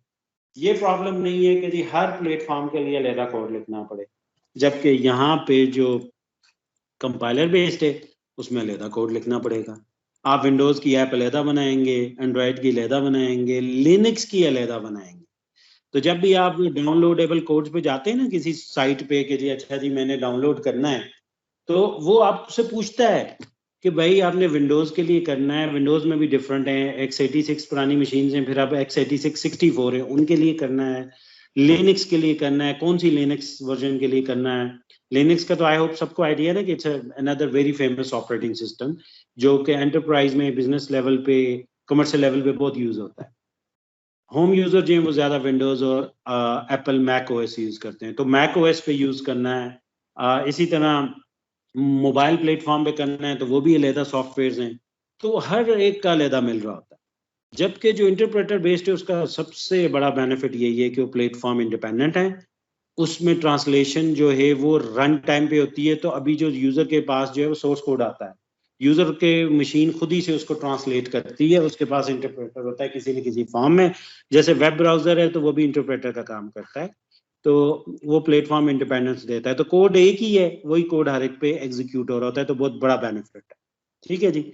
ये प्रॉब्लम नहीं है कि जी हर प्लेटफॉर्म के लिए अलग कोड लिखना पड़े। जबकि यहाँ पे जो कंपाइलर बेस्ड है उसमें अलग कोड लिखना पड़ेगा। आप विंडोज की ऐप अलग बनाएंगे, एंड्रॉयड की अलग बनाएंगे, लिनक्स की अलग बनाएंगे, तो जब भी आप डाउनलोडेबल कोड्स पे जाते हैं ना किसी साइट पे कि जी अच्छा जी मैंने डाउनलोड करना है, तो वो आपसे पूछता है कि भाई आपने विंडोज के लिए करना है, विंडोज में भी डिफरेंट है, x86 पुरानी मशीन हैं, फिर आप x86 64 है उनके लिए करना है, लिनक्स के लिए करना है, कौन सी लिनक्स वर्जन के लिए करना है। लिनक्स का तो आई होप सबको आइडिया है ना कि it's another very famous operating system जो कि एंटरप्राइज में, बिजनेस लेवल पे, कमर्शियल लेवल पे बहुत यूज होता है। होम यूजर जो है वो ज्यादा विंडोज और एप्पल मैक ओएस यूज करते हैं, तो मैक ओएस पे यूज करना है। इसी तरह मोबाइल प्लेटफॉर्म पे करना है तो वो भी अलहदा सॉफ्टवेयर हैं, तो हर एक का अलहदा मिल रहा होता है। जबकि जो इंटरप्रेटर बेस्ड है उसका सबसे बड़ा बेनिफिट यही है कि वो प्लेटफॉर्म इंडिपेंडेंट है, उसमें ट्रांसलेशन जो है वो रन टाइम पे होती है। तो अभी जो यूजर के पास जो है वो सोर्स कोड आता है, यूजर के मशीन खुद ही से उसको ट्रांसलेट करती है, उसके पास इंटरप्रेटर होता है किसी न किसी फॉर्म में। जैसे वेब ब्राउजर है तो वो भी इंटरप्रेटर का काम करता है, तो वो प्लेटफॉर्म इंडिपेंडेंस देता है। तो कोड एक ही है, वही कोड हर एक पे एग्जीक्यूट हो रहा होता है, तो बहुत बड़ा बेनिफिट है। ठीक है जी।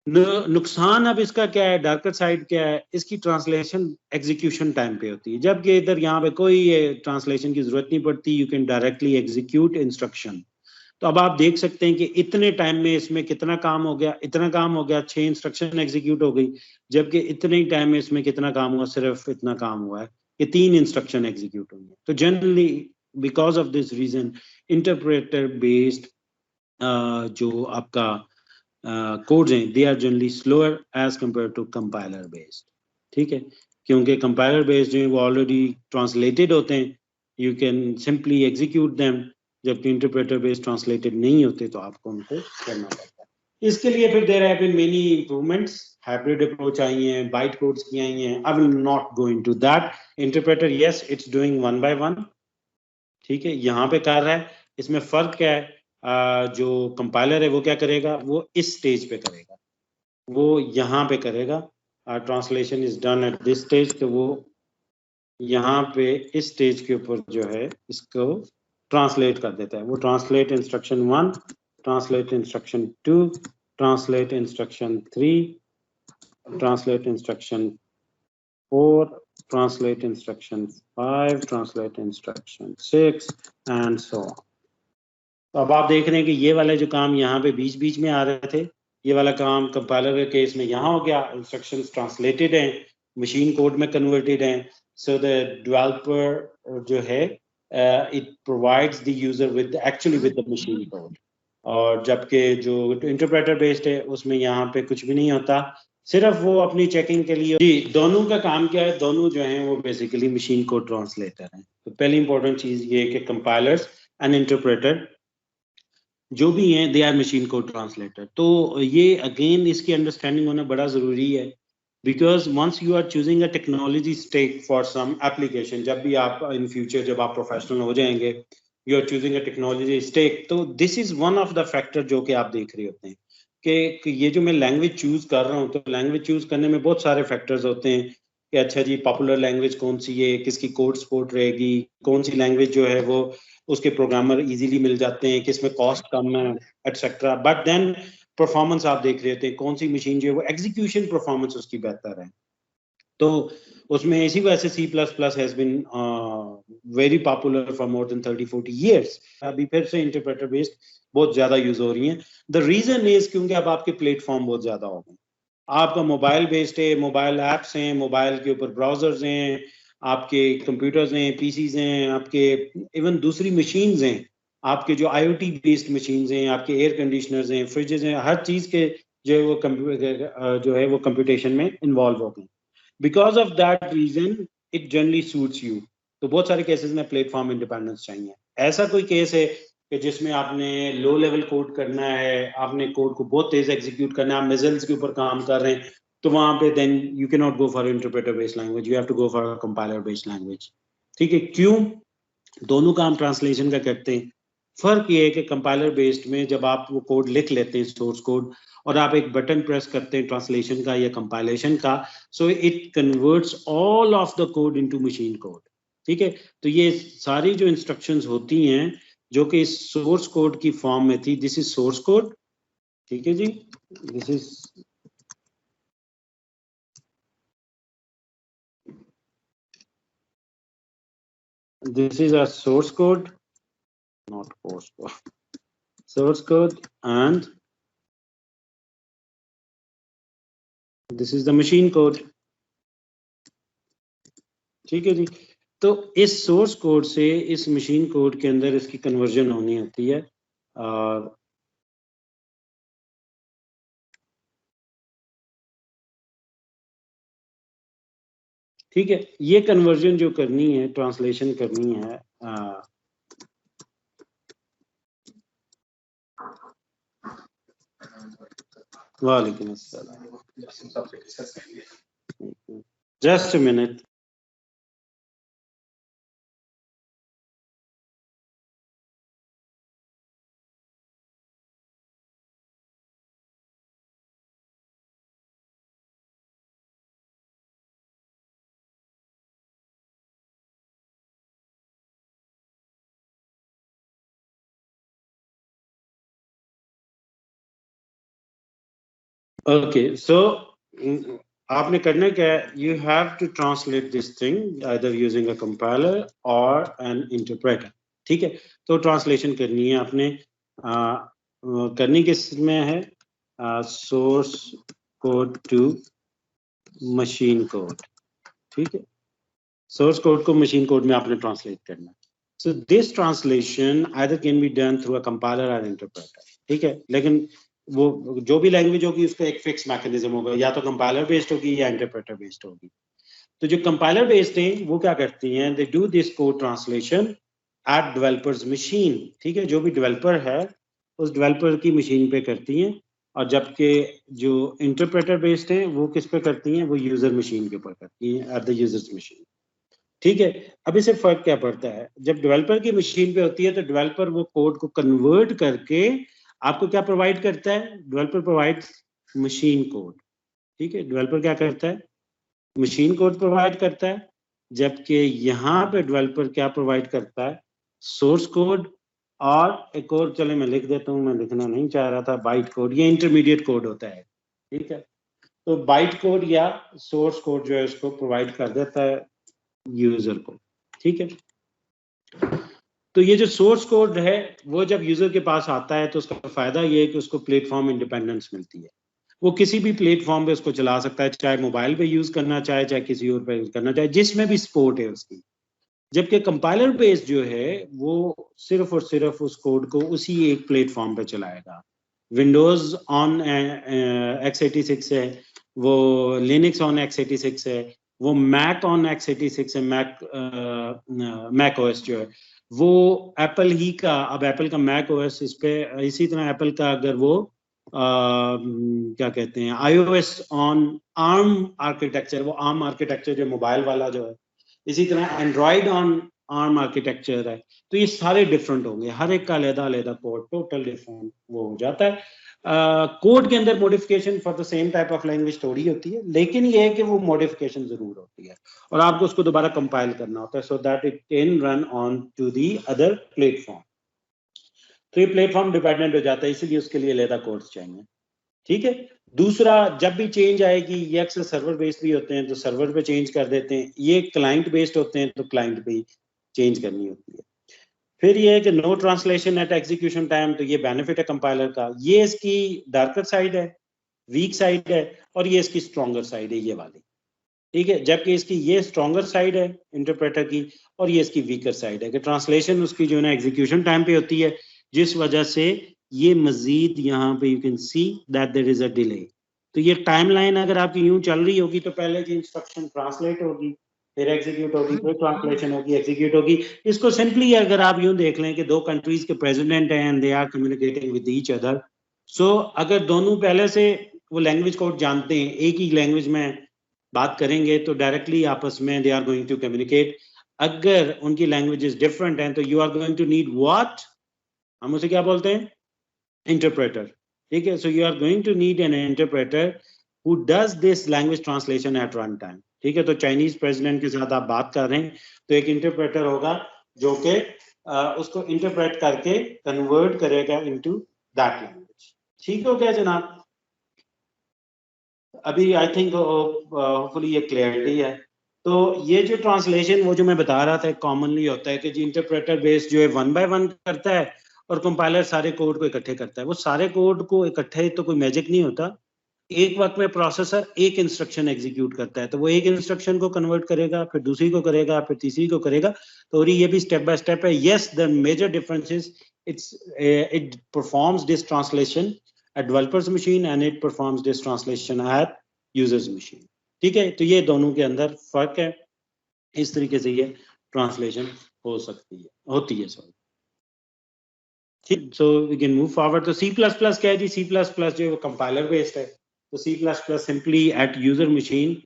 नुकसान अब इसका क्या है, डार्कर साइड क्या है, इसकी ट्रांसलेशन एग्जीक्यूशन टाइम पे होती है, जबकि इधर यहाँ पे कोई ट्रांसलेशन की जरूरत नहीं पड़ती, you can directly execute instruction. तो अब आप देख सकते हैं कि इतने टाइम में इसमें कितना काम हो गया, इतना काम हो गया, 6 इंस्ट्रक्शन एग्जीक्यूट हो गई, जबकि इतने ही टाइम में इसमें कितना काम हुआ, सिर्फ इतना काम हुआ है कि 3 इंस्ट्रक्शन एग्जीक्यूट हुई है। तो generally because of this reason interpreter based जो आपका कोड्स हैं they are generally slower as compare to compiler based. ठीक है, क्योंकि कंपाइलर बेस्ड जो है वो ऑलरेडी ट्रांसलेटेड होते हैं, you can simply execute them, जबकि इंटरप्रेटर बेस्ड ट्रांसलेटेड नहीं होते तो आपको उनको करना पड़ता है। इसके लिए फिर there have been many improvements, hybrid approach आई है, बाइट कोड्स की आई हैं, I will not go into that. Interpreter yes it's doing one by one, ठीक है, यहाँ पे कर रहा है। इसमें फर्क क्या है, जो कंपाइलर है वो क्या करेगा, वो इस स्टेज पे करेगा, वो यहाँ पे करेगा, translation is done at this stage, तो वो यहाँ पे इस स्टेज के ऊपर जो है इसको ट्रांसलेट कर देता है। वो translate instruction 1, translate instruction 2, translate instruction 3, translate instruction 4, translate instruction 5, translate instruction 6 and so on। तो अब आप देख रहे हैं कि ये वाले जो काम यहाँ पे बीच बीच में आ रहे थे, ये वाला काम कंपाइलर के केस में यहाँ हो गया, इंस्ट्रक्शंस ट्रांसलेटेड हैं, मशीन कोड में कन्वर्टेड हैं, सो द डेवलपर जो है it provides the user with actually with the machine code. और जबकि जो इंटरप्रेटर बेस्ड है उसमें यहाँ पे कुछ भी नहीं होता, सिर्फ वो अपनी चेकिंग के लिए। जी, दोनों का काम क्या है, दोनों जो हैं वो बेसिकली मशीन कोड ट्रांसलेटर हैं। तो पहली इंपॉर्टेंट चीज ये है कि कंपाइलर्स एंड इंटरप्रेटर जो भी हैं they are machine code translator. तो ये अगेन इसकी अंडरस्टैंडिंग होना बड़ा जरूरी है, because once you are choosing a technology stack for some application, जब भी आप इन फ्यूचर जब आप प्रोफेशनल हो जाएंगे, you are choosing a technology stack, तो this is one of the factor जो कि आप देख रहे होते हैं कि ये जो मैं लैंग्वेज चूज कर रहा हूँ, तो लैंग्वेज चूज करने में बहुत सारे फैक्टर्स होते हैं कि अच्छा जी पॉपुलर लैंग्वेज कौन सी है, किसकी कोड सपोर्ट रहेगी, कौन सी लैंग्वेज जो है वो उसके प्रोग्रामर इजीली मिल जाते हैं, किसमें कॉस्ट कम है, एटसेट्रा। बट देन परफॉर्मेंस आप देख रहे थे, कौन सी मशीन जो है वो एग्जीक्यूशन परफॉर्मेंस उसकी बेहतर है। तो उसमें इसी वजह से C plus plus has been very popular for more than 30-40 years। अभी फिर से इंटरप्रेटर बेस्ड बहुत ज्यादा यूज हो रही हैं। द रीजन इज क्योंकि अब आपके प्लेटफॉर्म बहुत ज्यादा हो गए, आपका मोबाइल बेस्ड है, मोबाइल ऐप्स हैं, मोबाइल के ऊपर ब्राउजर्स हैं, आपके कंप्यूटर्स हैं, पीसीज हैं, आपके इवन दूसरी मशीन्स हैं, आपके जो आईओटी बेस्ड मशीन्स हैं, आपके एयर कंडीशनर्स हैं, फ्रिजेस हैं, हर चीज के जो है वो जो है वो कंप्यूटेशन में इन्वॉल्व हो गए। Because of that reason it generally suits you. तो बहुत सारे केसेस में प्लेटफॉर्म इंडिपेंडेंस चाहिए। ऐसा कोई केस है कि जिसमें आपने लो लेवल कोड करना है, आपने कोड को बहुत तेज एग्जीक्यूट करना है, आप मिजल्स के ऊपर काम कर रहे हैं, तो वहां पे then you can not go for interpreter based language, you have to go for compiler based language. ठीक है, क्यों? दोनों काम ट्रांसलेशन का करते हैं। फर्क ये है कि कंपाइलर बेस्ड में जब आप वो कोड लिख लेते हैं सोर्स कोड, और आप एक बटन प्रेस करते हैं ट्रांसलेशन का या कंपाइलेशन का, so it converts all of the code into machine code. ठीक है, तो ये सारी जो इंस्ट्रक्शंस होती हैं जो कि इस सोर्स कोड की फॉर्म में थी, दिस इज सोर्स कोड। ठीक है जी, this is this is a source code, not course code, source code, and this is the machine code. ठीक है जी। तो इस सोर्स कोड से इस मशीन कोड के अंदर इसकी कन्वर्जन होनी होती है और ठीक है, ये कन्वर्जन जो करनी है, ट्रांसलेशन करनी है, वालेकुम अस्सलाम, just a minute. Okay, so आपने करना क्या है, you have to translate this thing either using a compiler और एन इंटरप्रेटर। ठीक है, तो ट्रांसलेशन करनी है आपने, करनी किस में है, source code to machine code. ठीक है, सोर्स कोड को मशीन कोड में आपने ट्रांसलेट करना है। So this translation either can be done through a compiler और इंटरप्रेटर। ठीक है, लेकिन वो जो भी लैंग्वेज होगी उसका एक फिक्स मैकेनिज्म होगा, या तो कंपाइलर बेस्ड होगी या इंटरप्रेटर बेस्ड होगी। तो जो कंपाइलर बेस्ड हैं वो क्या करती हैं, they do this code translation at developers machine. ठीक है, जो भी डेवलपर है उस डेवलपर की मशीन पे करती हैं, और जबकि जो इंटरप्रेटर बेस्ड हैं वो किस पे करती हैं, वो यूजर मशीन के ऊपर करती हैं, एट द यूजर्स मशीन। ठीक है, अब इससे फर्क क्या पड़ता है, जब डेवलपर की मशीन पे होती है तो डेवलपर वो कोड को कन्वर्ट करके आपको क्या प्रोवाइड करता है, डेवलपर प्रोवाइड्स मशीन कोड। ठीक है, डेवलपर क्या करता है, मशीन कोड प्रोवाइड करता है, जबकि यहाँ पे डेवलपर क्या प्रोवाइड करता है, सोर्स कोड, और एक और चले मैं लिख देता हूँ, मैं लिखना नहीं चाह रहा था, बाइट कोड। ये इंटरमीडिएट कोड होता है। ठीक है, तो बाइट कोड या सोर्स कोड जो है उसको प्रोवाइड कर देता है यूजर को। ठीक है, तो ये जो सोर्स कोड है वो जब यूजर के पास आता है तो उसका फायदा ये है कि उसको प्लेटफॉर्म इंडिपेंडेंस मिलती है, वो किसी भी प्लेटफॉर्म पे उसको चला सकता है, चाहे मोबाइल पे यूज करना चाहे, चाहे किसी और पे यूज करना चाहे, जिसमें भी सपोर्ट है उसकी। जबकि कंपाइलर बेस्ड जो है वो सिर्फ और सिर्फ उस कोड को उसी एक प्लेटफॉर्म पे चलाएगा। विंडोज ऑन x86 है, वो लिनक्स ऑन x86 है, वो मैक ऑन x86 है, मैक ओएस जो है वो एप्पल ही का, अब एप्पल का मैक ओएस इस पे, इसी तरह एप्पल का अगर वो क्या कहते हैं iOS ऑन आर्म आर्किटेक्चर, वो आर्म आर्किटेक्चर जो मोबाइल वाला जो है, इसी तरह एंड्रॉइड ऑन आर्म आर्किटेक्चर है, तो ये सारे डिफरेंट होंगे, हर एक का अलग अलग कोड, टोटल डिफरेंट वो हो जाता है। कोड के अंदर modification for the same type of language थोड़ी होती है, लेकिन ये है कि वो मॉडिफिकेशन जरूर होती है और आपको उसको दोबारा कंपाइल करना होता है so that it can run on to the other platform. तो ये प्लेटफॉर्म डिपेंडेंट हो जाता है, इसीलिए उसके लिए अलग कोड्स चाहिए। ठीक है, दूसरा, जब भी चेंज आएगी, ये अक्सर सर्वर बेस्ड भी होते हैं तो सर्वर पे चेंज कर देते हैं, ये क्लाइंट बेस्ड होते हैं तो क्लाइंट पे चेंज करनी होती है। फिर ये है कि no translation at execution time, तो ये बेनिफिट है कंपाइलर का, ये इसकी डार्कर साइड है, वीक साइड है, और ये इसकी स्ट्रॉन्गर साइड है, ये वाली। ठीक है, जबकि इसकी ये स्ट्रॉन्गर साइड है इंटरप्रेटर की, और ये इसकी वीकर साइड है कि ट्रांसलेशन उसकी जो है ना एग्जीक्यूशन टाइम पे होती है, जिस वजह से ये मजीद यहाँ पे you can see that there is a delay. तो ये टाइमलाइन अगर आपकी यूं चल रही होगी तो पहले की इंस्ट्रक्शन ट्रांसलेट होगी, फिर एग्जीक्यूट होगी, फिर ट्रांसलेशन होगी, एग्जीक्यूट होगी। इसको सिंपली अगर आप यूं देख लें कि दो कंट्रीज के प्रेसिडेंट हैं and they are communicating with each other, so अगर दोनों पहले से वो लैंग्वेज कोड जानते हैं, एक ही लैंग्वेज में बात करेंगे तो डायरेक्टली आपस में they are going to communicate. अगर उनकी लैंग्वेजेस डिफरेंट हैं तो you are going to need what, हम उसे क्या बोलते हैं, इंटरप्रेटर। ठीक है, so you are going to need an interpreter who does this language translation at run time. ठीक है, तो चाइनीज प्रेसिडेंट के साथ आप बात कर रहे हैं तो एक इंटरप्रेटर होगा जो कि उसको इंटरप्रेट करके कन्वर्ट करेगा इनटू दैट लैंग्वेज। ठीक हो गया जनाब, अभी आई थिंक होपफुली ये क्लियरिटी है। तो ये जो ट्रांसलेशन वो जो मैं बता रहा था कॉमनली होता है कि जी इंटरप्रेटर बेस्ड जो है 1 बाय 1 करता है और कंपाइलर सारे कोड को इकट्ठे करता है। वो सारे कोड को इकट्ठे तो कोई मैजिक नहीं होता, एक वक्त में प्रोसेसर एक इंस्ट्रक्शन एग्जीक्यूट करता है, तो वो एक इंस्ट्रक्शन को कन्वर्ट करेगा, फिर दूसरी को करेगा, फिर तीसरी को करेगा। तो ये भी स्टेप बाय स्टेप है। Yes, the major difference is it performs this translation at developers machine and it performs this translation at users machine. ठीक है, तो ये दोनों के अंदर फर्क है। इस तरीके से ये ट्रांसलेशन हो सकती है, होती है, सॉरी। ठीक, so we can move forward. तो सी प्लस प्लस क्या है जी? सी प्लस प्लस जो है वो कंपाइलर बेस्ड है। तो C plus plus simply at user machine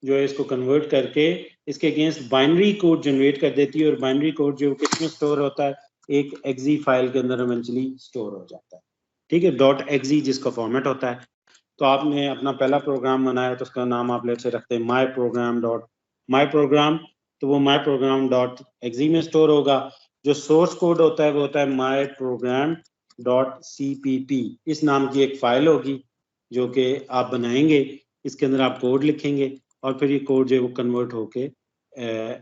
जो है इसको कन्वर्ट करके इसके अगेंस्ट बाइनरी कोड जनरेट कर देती है, और बाइनरी कोड जो किसमें स्टोर होता है? एक एक्जी फाइल के अंदर इवेंचुअली स्टोर हो जाता है। ठीक है, डॉट एक्जी जिसका फॉर्मेट होता है। तो आपने अपना पहला प्रोग्राम बनाया तो उसका नाम आप लेट से रखते हैं माई प्रोग्राम डॉट माई प्रोग्राम। तो वो माई प्रोग्राम डॉट एक्जी में स्टोर होगा। जो सोर्स कोड होता है वो होता है माई प्रोग्राम डॉट cpp। इस नाम की एक फाइल होगी जो कि आप बनाएंगे, इसके अंदर आप कोड लिखेंगे और फिर ये कोड जो है वो कन्वर्ट होके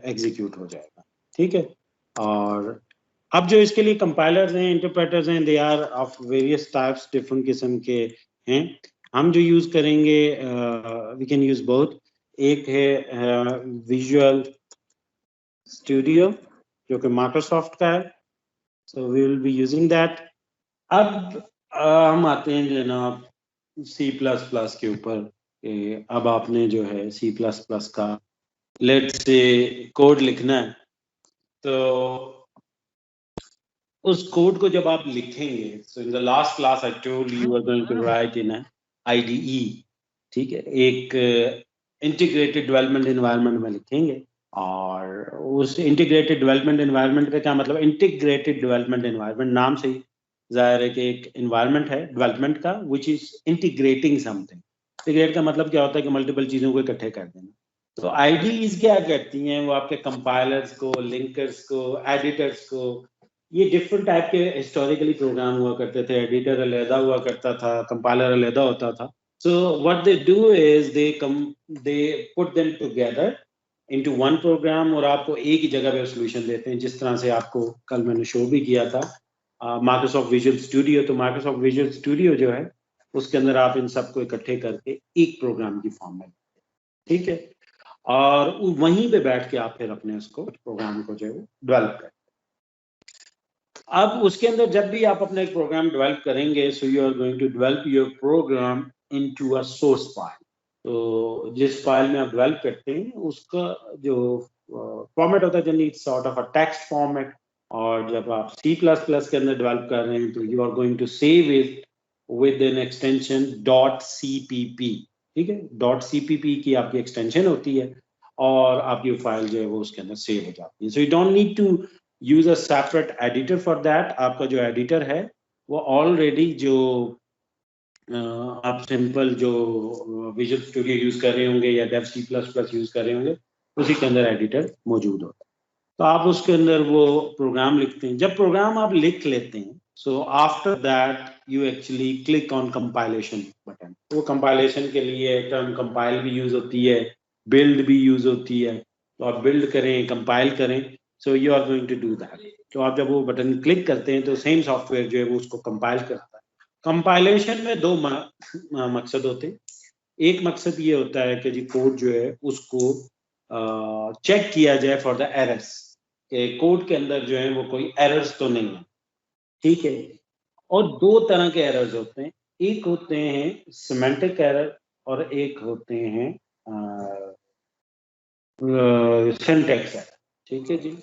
एग्जीक्यूट हो जाएगा। ठीक है, और अब जो इसके लिए कंपाइलर्स हैं, इंटरप्रेटर्स हैं, they are of various types, different किस्म के हैं। हम जो यूज करेंगे, वी कैन यूज बोथ। एक है विजुअल स्टूडियो जो कि माइक्रोसॉफ्ट का है, so we will be using that. अब हम आते हैं जनाब सी प्लस प्लस के ऊपर। अब आपने जो है सी प्लस प्लस का लेट से कोड लिखना है, तो उस कोड को जब आप लिखेंगे, so in the last class I told you are going to write in IDE. ठीक है, एक इंटीग्रेटेड डेवलपमेंट एनवायरनमेंट में लिखेंगे। और उस इंटीग्रेटेड डेवलपमेंट एनवायरनमेंट का क्या मतलब? इंटीग्रेटेड डेवलपमेंट एनवायरनमेंट नाम से ही जाहिर है कि एक एनवायरनमेंट है डेवलपमेंट का which is integrating something. Integrate का मतलब क्या होता है? कि मल्टीपल चीजों को इकट्ठे कर देना। तो आईडीईज क्या करती हैं? वो आपके कंपाइलर्स को, लिंकर्स को, एडिटर्स को, ये डिफरेंट टाइप के हिस्टोरिकली प्रोग्राम हुआ करते थे। एडिटर अलहदा हुआ करता था, कंपाइलर अलहदा होता था। So what they do is they put them together into one program और आपको एक ही जगह पे सोल्यूशन देते हैं। जिस तरह से आपको कल मैंने शो भी किया था माइक्रोसॉफ्ट विजुअल स्टूडियो। तो माइक्रोसॉफ्ट विजुअल स्टूडियो जो है उसके अंदर आप इन सबको इकट्ठे करके एक प्रोग्राम की फॉर्म में, ठीक है, और वहीं पे बैठ के आप फिर अपने उसको प्रोग्राम को जो है डेवलप करें। अब उसके अंदर जब भी आप अपना एक प्रोग्राम डेवलप करेंगे, so you are going to develop your program into a source file. तो जिस फाइल में आप डेवलप करते हैं उसका जो फॉर्मेट होता है generally it's sort of a text format. और जब आप सी प्लस प्लस के अंदर डेवलप कर रहे हैं तो you are going to save it with an extension dot cpp। ठीक है, डॉट cpp की आपकी एक्सटेंशन होती है और आपकी फाइल जो है वो उसके अंदर सेव हो जाती है। So you don't need to use a separate editor for that. आपका जो एडिटर है वो ऑलरेडी जो आप सिंपल जो विजुअल स्टूडियो यूज कर रहे होंगे या Dev C plus plus use कर रहे होंगे उसी के अंदर एडिटर मौजूद होता है। तो आप उसके अंदर वो प्रोग्राम लिखते हैं। जब प्रोग्राम आप लिख लेते हैं, so after that you actually click on compilation button. वो कंपाइलेशन के लिए टर्म कंपाइल भी यूज होती है, बिल्ड भी यूज होती है। तो आप बिल्ड करें, कंपाइल करें, so you are going to do that. तो आप जब वो बटन क्लिक करते हैं तो सेम सॉफ्टवेयर जो है वो उसको कंपाइल करता है। कंपाइलेशन में दो मकसद होते हैं। एक मकसद ये होता है कि जी कोड जो है उसको चेक किया जाए फॉर द एरर्स, कि कोड के अंदर जो है वो कोई एरर्स तो नहीं है। ठीक है, और दो तरह के एरर्स होते हैं। एक होते हैं सिमेंटिक एरर और एक होते हैं सिंटैक्स एरर। ठीक है जी,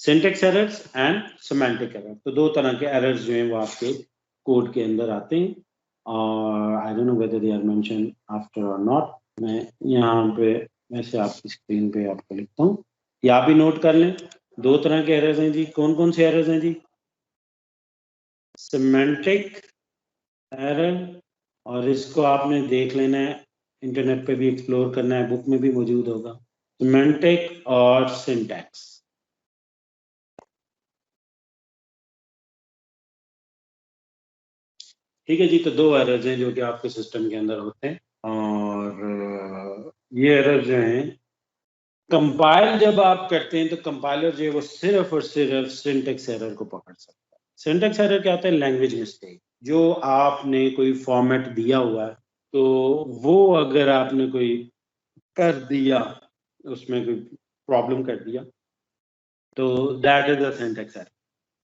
syntax errors and semantic error. तो दो तरह के एरर्स जो हैं वो आपके कोड के अंदर आते हैं। और I don't know whether they are mention after और नॉट। मैं यहाँ पे वैसे आपकी स्क्रीन पे आपको लिखता हूँ, या आप भी नोट कर लें। दो तरह के एरर्स हैं जी। कौन कौन से एरर्स हैं जी? सिमेंटिक एरर, और इसको आपने देख लेना है, इंटरनेट पे भी एक्सप्लोर करना है, बुक में भी मौजूद होगा। सिमेंटिक और सिंटैक्स। ठीक है जी, तो दो एरर्स हैं जो कि आपके सिस्टम के अंदर होते हैं। और ये एरर जो हैं कंपाइल जब आप करते हैं तो कंपाइलर जो है वो सिर्फ और सिर्फ सिंटेक्स एरर को पकड़ सकता है। सिंटेक्स एरर क्या होता है? Language mistake. जो आपने कोई फॉर्मेट दिया हुआ है तो वो अगर आपने कोई कर दिया, उसमें कोई प्रॉब्लम कर दिया, तो that is the syntax error.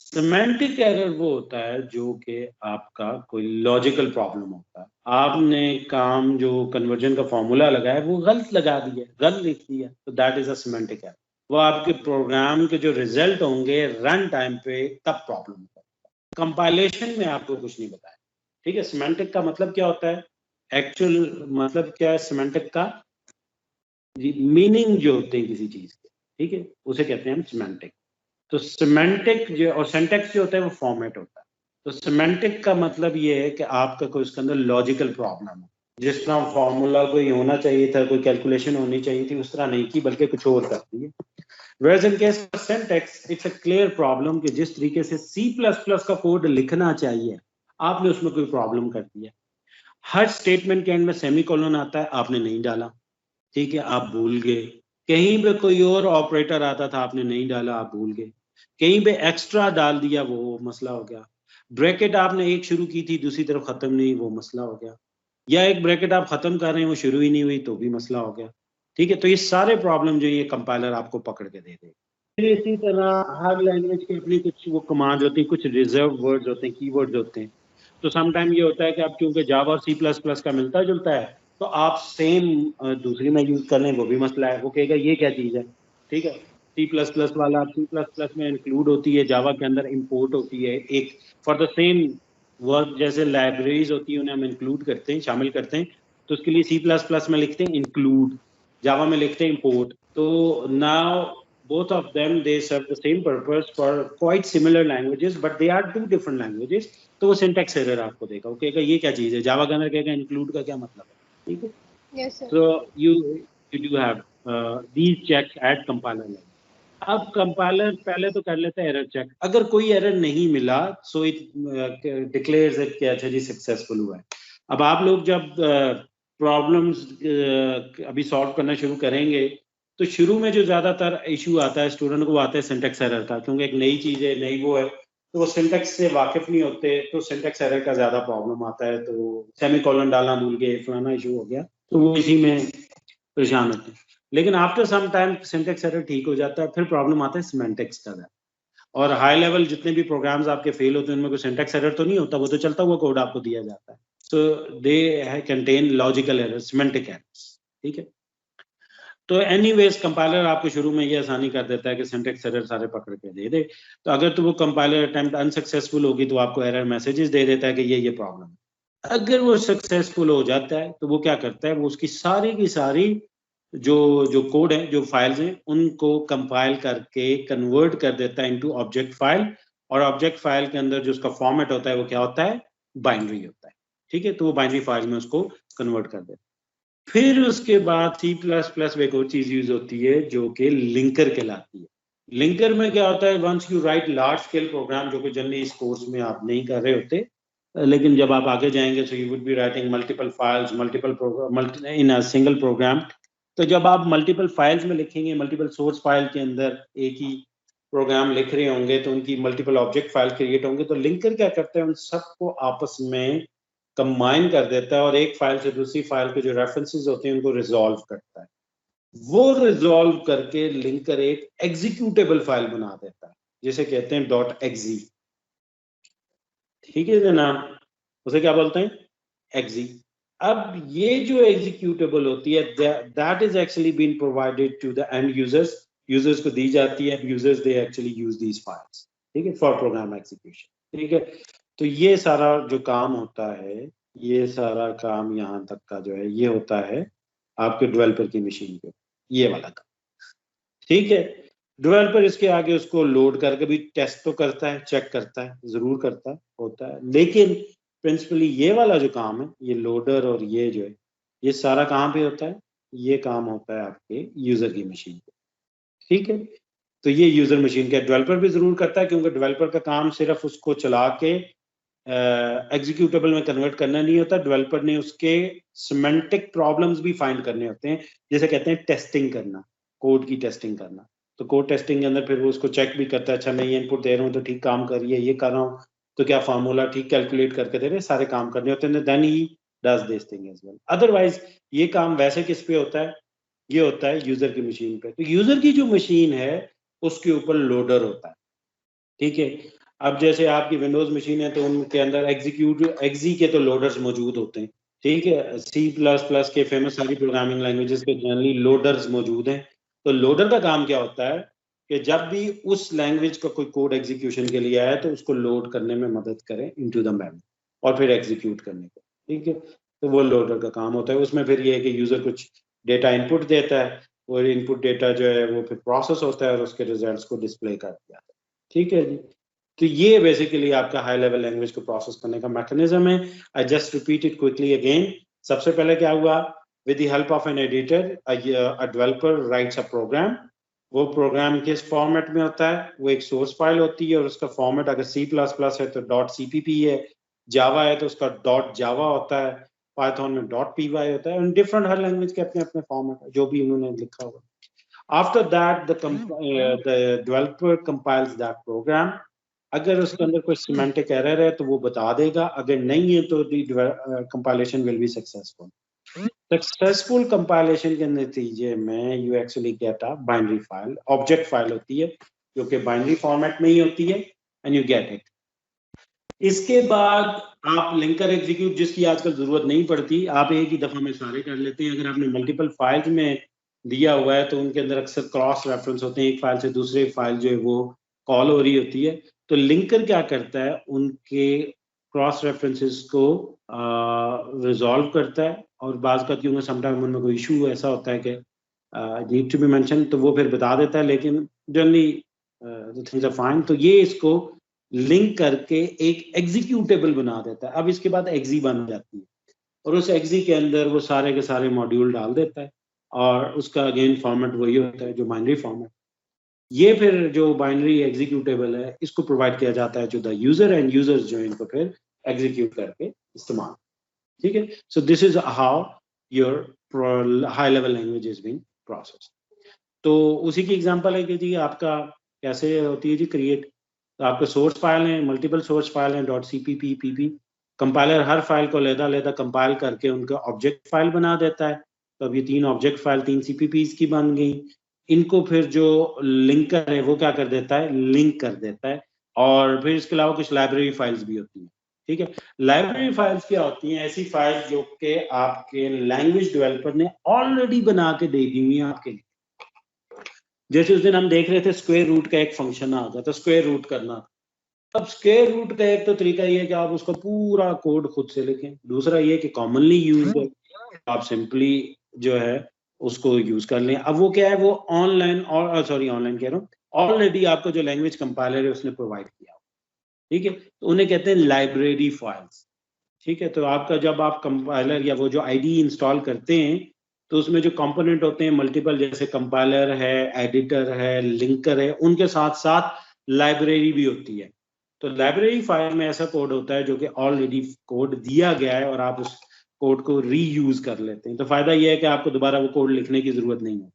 Semantic error वो होता है जो कि आपका कोई लॉजिकल प्रॉब्लम होता है। आपने काम जो कन्वर्जन का फॉर्मूला लगाया वो गलत लगा दिया, गलत लिख दिया, तो that is a semantic error. वो आपके प्रोग्राम के जो रिजल्ट होंगे रन टाइम पे तब प्रॉब्लम होता है। कंपाइलेशन में आपको कुछ नहीं बताया, ठीक है। सिमेंटिक का मतलब क्या होता है? एक्चुअल मतलब क्या है सिमेंटिक का? मीनिंग जो होते हैं किसी चीज के, ठीक है, उसे कहते हैं हम सिमेंटिक। तो सिमेंटिक जो और सिंटैक्स जो होता है वो फॉर्मेट होता है। तो सिमेंटिक का मतलब ये है कि आपका कोई उसके अंदर लॉजिकल प्रॉब्लम है। जिस तरह फॉर्मूला कोई होना चाहिए था, कोई कैलकुलेशन होनी चाहिए थी, उस तरह नहीं की, बल्कि कुछ और करती है। Whereas in case of syntax, it's a clear problem कि जिस तरीके से C++ का कोड लिखना चाहिए, आपने उसमें कोई प्रॉब्लम कर दिया। हर स्टेटमेंट के एंड में सेमीकोलन आता है, आपने नहीं डाला, ठीक है, आप भूल गए। कहीं पे कोई और ऑपरेटर आता था, आपने नहीं डाला, आप भूल गए। कहीं पे एक्स्ट्रा डाल दिया, वो मसला हो गया। ब्रैकेट आपने एक शुरू की थी, दूसरी तरफ खत्म नहीं, वो मसला हो गया। या एक ब्रैकेट आप खत्म कर रहे हैं, वो शुरू ही नहीं हुई, तो भी मसला हो गया। ठीक है, तो ये सारे प्रॉब्लम जो ये कंपाइलर आपको पकड़ के दे देगा। फिर इसी तरह हर लैंग्वेज की अपनी कुछ वो कमांड होती है, कुछ रिजर्व वर्ड्स होते हैं, कीवर्ड्स होते हैं। तो समटाइम ये होता है कि आप क्योंकि जावा और C++ का मिलता जुलता है, तो आप सेम दूसरी में यूज कर लें, वो भी मसला है। वो कहेगा ये क्या चीज है, ठीक है। C++ वाला C++ में इंक्लूड होती है, जावा के अंदर इंपोर्ट होती है एक फॉर द सेम वर्क। जैसे लाइब्रेरीज होती है, उन्हें हम इंक्लूड करते हैं, शामिल करते हैं, तो उसके लिए C++ में लिखते हैं इंक्लूड, जावा में लिखते हैं इंपोर्ट। तो now both of them they serve the same purpose for quite similar languages but they are two different languages। तो वो सिंटैक्स एरर आपको देगा, वो कहेगा ये क्या चीज है, जावा के अंदर कहेगा इंक्लूड का क्या मतलब है, ठीक है। Yes, sir. So you do have these checks at compiler level। अब कंपाइलर पहले तो कर लेता है एरर चेक। अगर कोई एरर नहीं मिला सो इट डिक्लेयर्स इट कि अच्छा जी सक्सेसफुल हुआ है। अब आप लोग जब प्रॉब्लम्स अभी सॉल्व करना शुरू करेंगे तो शुरू में जो ज्यादातर इशू आता है स्टूडेंट को, आता है सिंटैक्स एरर का, क्योंकि एक नई चीज है, नई वो है, तो वो सिंटैक्स से वाकिफ नहीं होते, तो सिंटैक्स एरर का ज्यादा प्रॉब्लम आता है। तो सेमीकोलन डालना भूल गए, फलाना इशू हो गया, तो वो इसी में परेशान होते हैं। लेकिन after some time syntax error ठीक हो जाता है, फिर प्रॉब्लम आता है सिमेंटिक्स का। और हाई लेवल जितने भी प्रोग्राम्स आपके फेल होते हैं उनमें कोई सिंटैक्स एरर तो नहीं होता, वो तो चलता हुआ कोड आपको दिया जाता है। So they contain logical error, semantic errors, ठीक है। तो एनीवेज कंपाइलर आपको शुरू में ये आसानी कर देता है कि सिंटैक्स एरर सारे पकड़ के दे दे। तो अगर तो वो कंपाइलर अटेम्प्ट अनसक्सेसफुल होगी तो आपको एरर मैसेजेस दे देता है कि ये प्रॉब्लम है। अगर वो सक्सेसफुल हो जाता है तो वो क्या करता है, वो उसकी सारी की सारी जो जो कोड है, जो फाइल्स हैं, उनको कंपाइल करके कन्वर्ट कर देता है इनटू ऑब्जेक्ट फाइल। और ऑब्जेक्ट फाइल के अंदर जो उसका फॉर्मेट होता है वो क्या होता है, बाइनरी होता है, ठीक है। तो वो बाइनरी फाइल में उसको कन्वर्ट कर देता है। फिर उसके बाद C++ में एक और चीज यूज होती है जो कि लिंकर कहलाती है। लिंकर में क्या होता है, once you write large scale program, जो कि जनरली इस कोर्स में आप नहीं कर रहे होते, लेकिन जब आप आगे जाएंगे तो you would be writing multiple files, multiple program in a single program. तो जब आप मल्टीपल फाइल्स में लिखेंगे, मल्टीपल सोर्स फाइल के अंदर एक ही प्रोग्राम लिख रहे होंगे, तो उनकी मल्टीपल ऑब्जेक्ट फाइल क्रिएट होंगे। तो लिंकर क्या करते हैं, उन सबको आपस में कंबाइन कर देता है और एक फाइल से दूसरी फाइल के जो रेफरेंसेस होते हैं उनको रिजॉल्व करता है। वो रिजॉल्व करके लिंकर एक एग्जीक्यूटेबल फाइल बना देता है, जिसे कहते हैं .exe, ठीक है जनाब। उसे क्या बोलते हैं, exe। अब ये जो एग्जीक्यूटेबल होती है that is actually been provided to the end users, users को दी जाती है। Users they actually use these files, ठीक है, फॉर प्रोग्राम एग्जीक्यूशन, ठीक है। तो ये सारा जो काम होता है, ये सारा काम यहाँ तक का जो है ये होता है आपके डेवलपर की मशीन पे, ये वाला काम, ठीक है। डेवलपर इसके आगे उसको लोड करके भी टेस्ट तो करता है, चेक करता है, जरूर करता है, होता है। लेकिन प्रिंसिपली ये वाला जो काम है, ये लोडर और ये जो है, ये सारा कहाँ पे होता है, ये काम होता है आपके यूजर की मशीन पे, ठीक है। तो ये यूजर मशीन का डेवलपर भी जरूर करता है, क्योंकि डेवलपर का काम सिर्फ उसको चला के एग्जीक्यूटेबल में कन्वर्ट करना नहीं होता। डेवलपर ने उसके सिमेंटिक प्रॉब्लम्स भी फाइंड करने होते हैं, जैसे कहते हैं टेस्टिंग करना। कोड की टेस्टिंग करना। तो कोड टेस्टिंग के अंदर फिर वो उसको चेक भी करता है, अच्छा मैं ये इनपुट दे रहा हूँ तो ठीक काम कर रही है, ये कर रहा हूँ तो क्या फार्मूला ठीक कैलकुलेट करके दे रहे हैं, सारे काम करने होते हैं, then he does this thing as well. Otherwise ये काम वैसे किस पे होता है, ये होता है यूजर की मशीन पे। तो यूजर की जो मशीन है उसके ऊपर लोडर होता है, ठीक है। अब जैसे आपकी विंडोज मशीन है तो उनके अंदर एक्जी के तो लोडर्स मौजूद होते हैं, ठीक है। C++ के फेमस सारी प्रोग्रामिंग लैंग्वेजेस के जनरली लोडर्स मौजूद हैं। तो लोडर का काम क्या होता है कि जब भी उस लैंग्वेज का कोई कोड एग्जीक्यूशन के लिए आया तो उसको लोड करने में मदद करें इनटू द मेमोरी और फिर एग्जीक्यूट करने को, ठीक है। तो वो लोडर का काम होता है। उसमें फिर ये है कि यूजर कुछ डेटा इनपुट देता है और इनपुट डेटा जो है वो फिर प्रोसेस होता है और उसके रिजल्ट्स को डिस्प्ले कर दिया जाता है, ठीक है जी। तो ये बेसिकली आपका हाई लेवल लैंग्वेज को प्रोसेस करने का मैकेनिज्म है। I just repeat it quickly again. सबसे पहले क्या हुआ, with the help of an editor a developer writes a program. वो प्रोग्राम किस फॉर्मेट में होता है, वो एक सोर्स फाइल होती है और उसका फॉर्मेट अगर C++ है तो .cpp है, जावा है तो उसका .java होता है, पाइथन में .py होता है। डिफरेंट हर लैंग्वेज के अपने अपने फॉर्मेट है जो भी उन्होंने लिखा हुआ। After that the developer compiles that program. अगर उसके अंदर कोई सिमेंटिक एरर है तो वो बता देगा, अगर नहीं है तो compilation will be successful. Successful compilation के नतीजे में you actually get a binary file, object file होती है जो कि बाइनरी फॉर्मेट में ही होती है, एंड यू गेट इट। इसके बाद आप लिंकर एग्जीक्यूट, जिसकी आजकल जरूरत नहीं पड़ती, आप एक ही दफा में सारे कर लेते हैं। अगर आपने मल्टीपल फाइल्स में दिया हुआ है तो उनके अंदर अक्सर क्रॉस रेफरेंस होते हैं, एक फाइल से दूसरे फाइल जो है वो कॉल हो रही होती है। तो लिंकर क्या करता है, उनके क्रॉस रेफरेंसेस को रिजॉल्व करता है और बाज का क्योंकि समटाइम उनमें कोई इशू ऐसा होता है कि नीड टू बी मेंशन, तो वो फिर बता देता है, लेकिन जनरली थिंग्स आर फाइन। तो ये इसको लिंक करके एक एग्जीक्यूटेबल बना देता है। अब इसके बाद एग्जी बन जाती है और उस एग्जी के अंदर वो सारे के सारे मॉड्यूल डाल देता है और उसका अगेन फॉर्मेट वही होता है जो बाइनरी फॉर्मेट। ये फिर जो बाइनरी एग्जीक्यूटेबल है इसको प्रोवाइड किया जाता है to the user, and users जो इनको फिर एग्जीक्यूट करके इस्तेमाल, ठीक है। So this is how your high level language is being processed. तो उसी की एग्जांपल है कि जी आपका कैसे होती है जी क्रिएट। तो आपके सोर्स फाइल हैं, मल्टीपल सोर्स फाइल हैं .cpp pp। कंपाइलर हर फाइल को लेदा कंपाइल करके उनका ऑब्जेक्ट फाइल बना देता है। तो अब ये 3 ऑब्जेक्ट फाइल 3 cpp's की बन गई। इनको फिर जो लिंकर है वो क्या कर देता है, लिंक कर देता है। और फिर इसके अलावा कुछ लाइब्रेरी फाइल्स भी होती हैं, ठीक है। लाइब्रेरी फाइल्स क्या होती हैं, ऐसी फाइल्स जो कि आपके लैंग्वेज डेवलपर ने ऑलरेडी बना के दे दी हुई है आपके लिए। जैसे उस दिन हम देख रहे थे स्क्वायर रूट का एक फंक्शन आ गया, तो स्क्वायर रूट करना। अब स्क्वायर रूट का एक तो तरीका ये है कि आप उसका पूरा कोड खुद से लिखें, दूसरा ये कि कॉमनली यूज है, आप सिंपली जो है उसको यूज कर लें। अब वो क्या है, वो ऑनलाइन और सॉरी ऑनलाइन कह रहा हूँ, ऑलरेडी आपको जो लैंग्वेज कंपाइलर है उसने प्रोवाइड किया, ठीक है। तो उन्हें कहते हैं लाइब्रेरी फाइल्स, ठीक है। तो आपका जब आप कंपाइलर या वो जो आईडी इंस्टॉल करते हैं तो उसमें जो कंपोनेंट होते हैं मल्टीपल, जैसे कंपाइलर है, एडिटर है, लिंकर है, उनके साथ साथ लाइब्रेरी भी होती है। तो लाइब्रेरी फाइल में ऐसा कोड होता है जो कि ऑलरेडी कोड दिया गया है और आप उस कोड को रीयूज कर लेते हैं। तो फायदा यह है कि आपको दोबारा वो कोड लिखने की जरूरत नहीं है।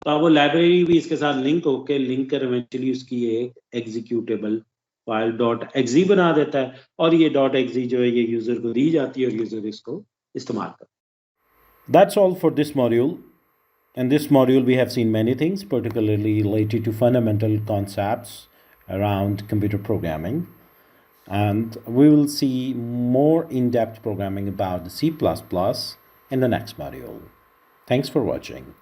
तो अब वो लाइब्रेरी भी इसके साथ लिंक होके लिंकर इवेंचुअली उसकी एक एग्जीक्यूटेबल फाइल .exe बना देता है और ये .exe जो है ये यूजर को दी जाती है और यूजर इसको इस्तेमाल करता है। That's all for this module. In this module, we have seen many things, particularly related to fundamental concepts around computer programming. And we will see more in depth programming about the C in the next module. Thanks for watching.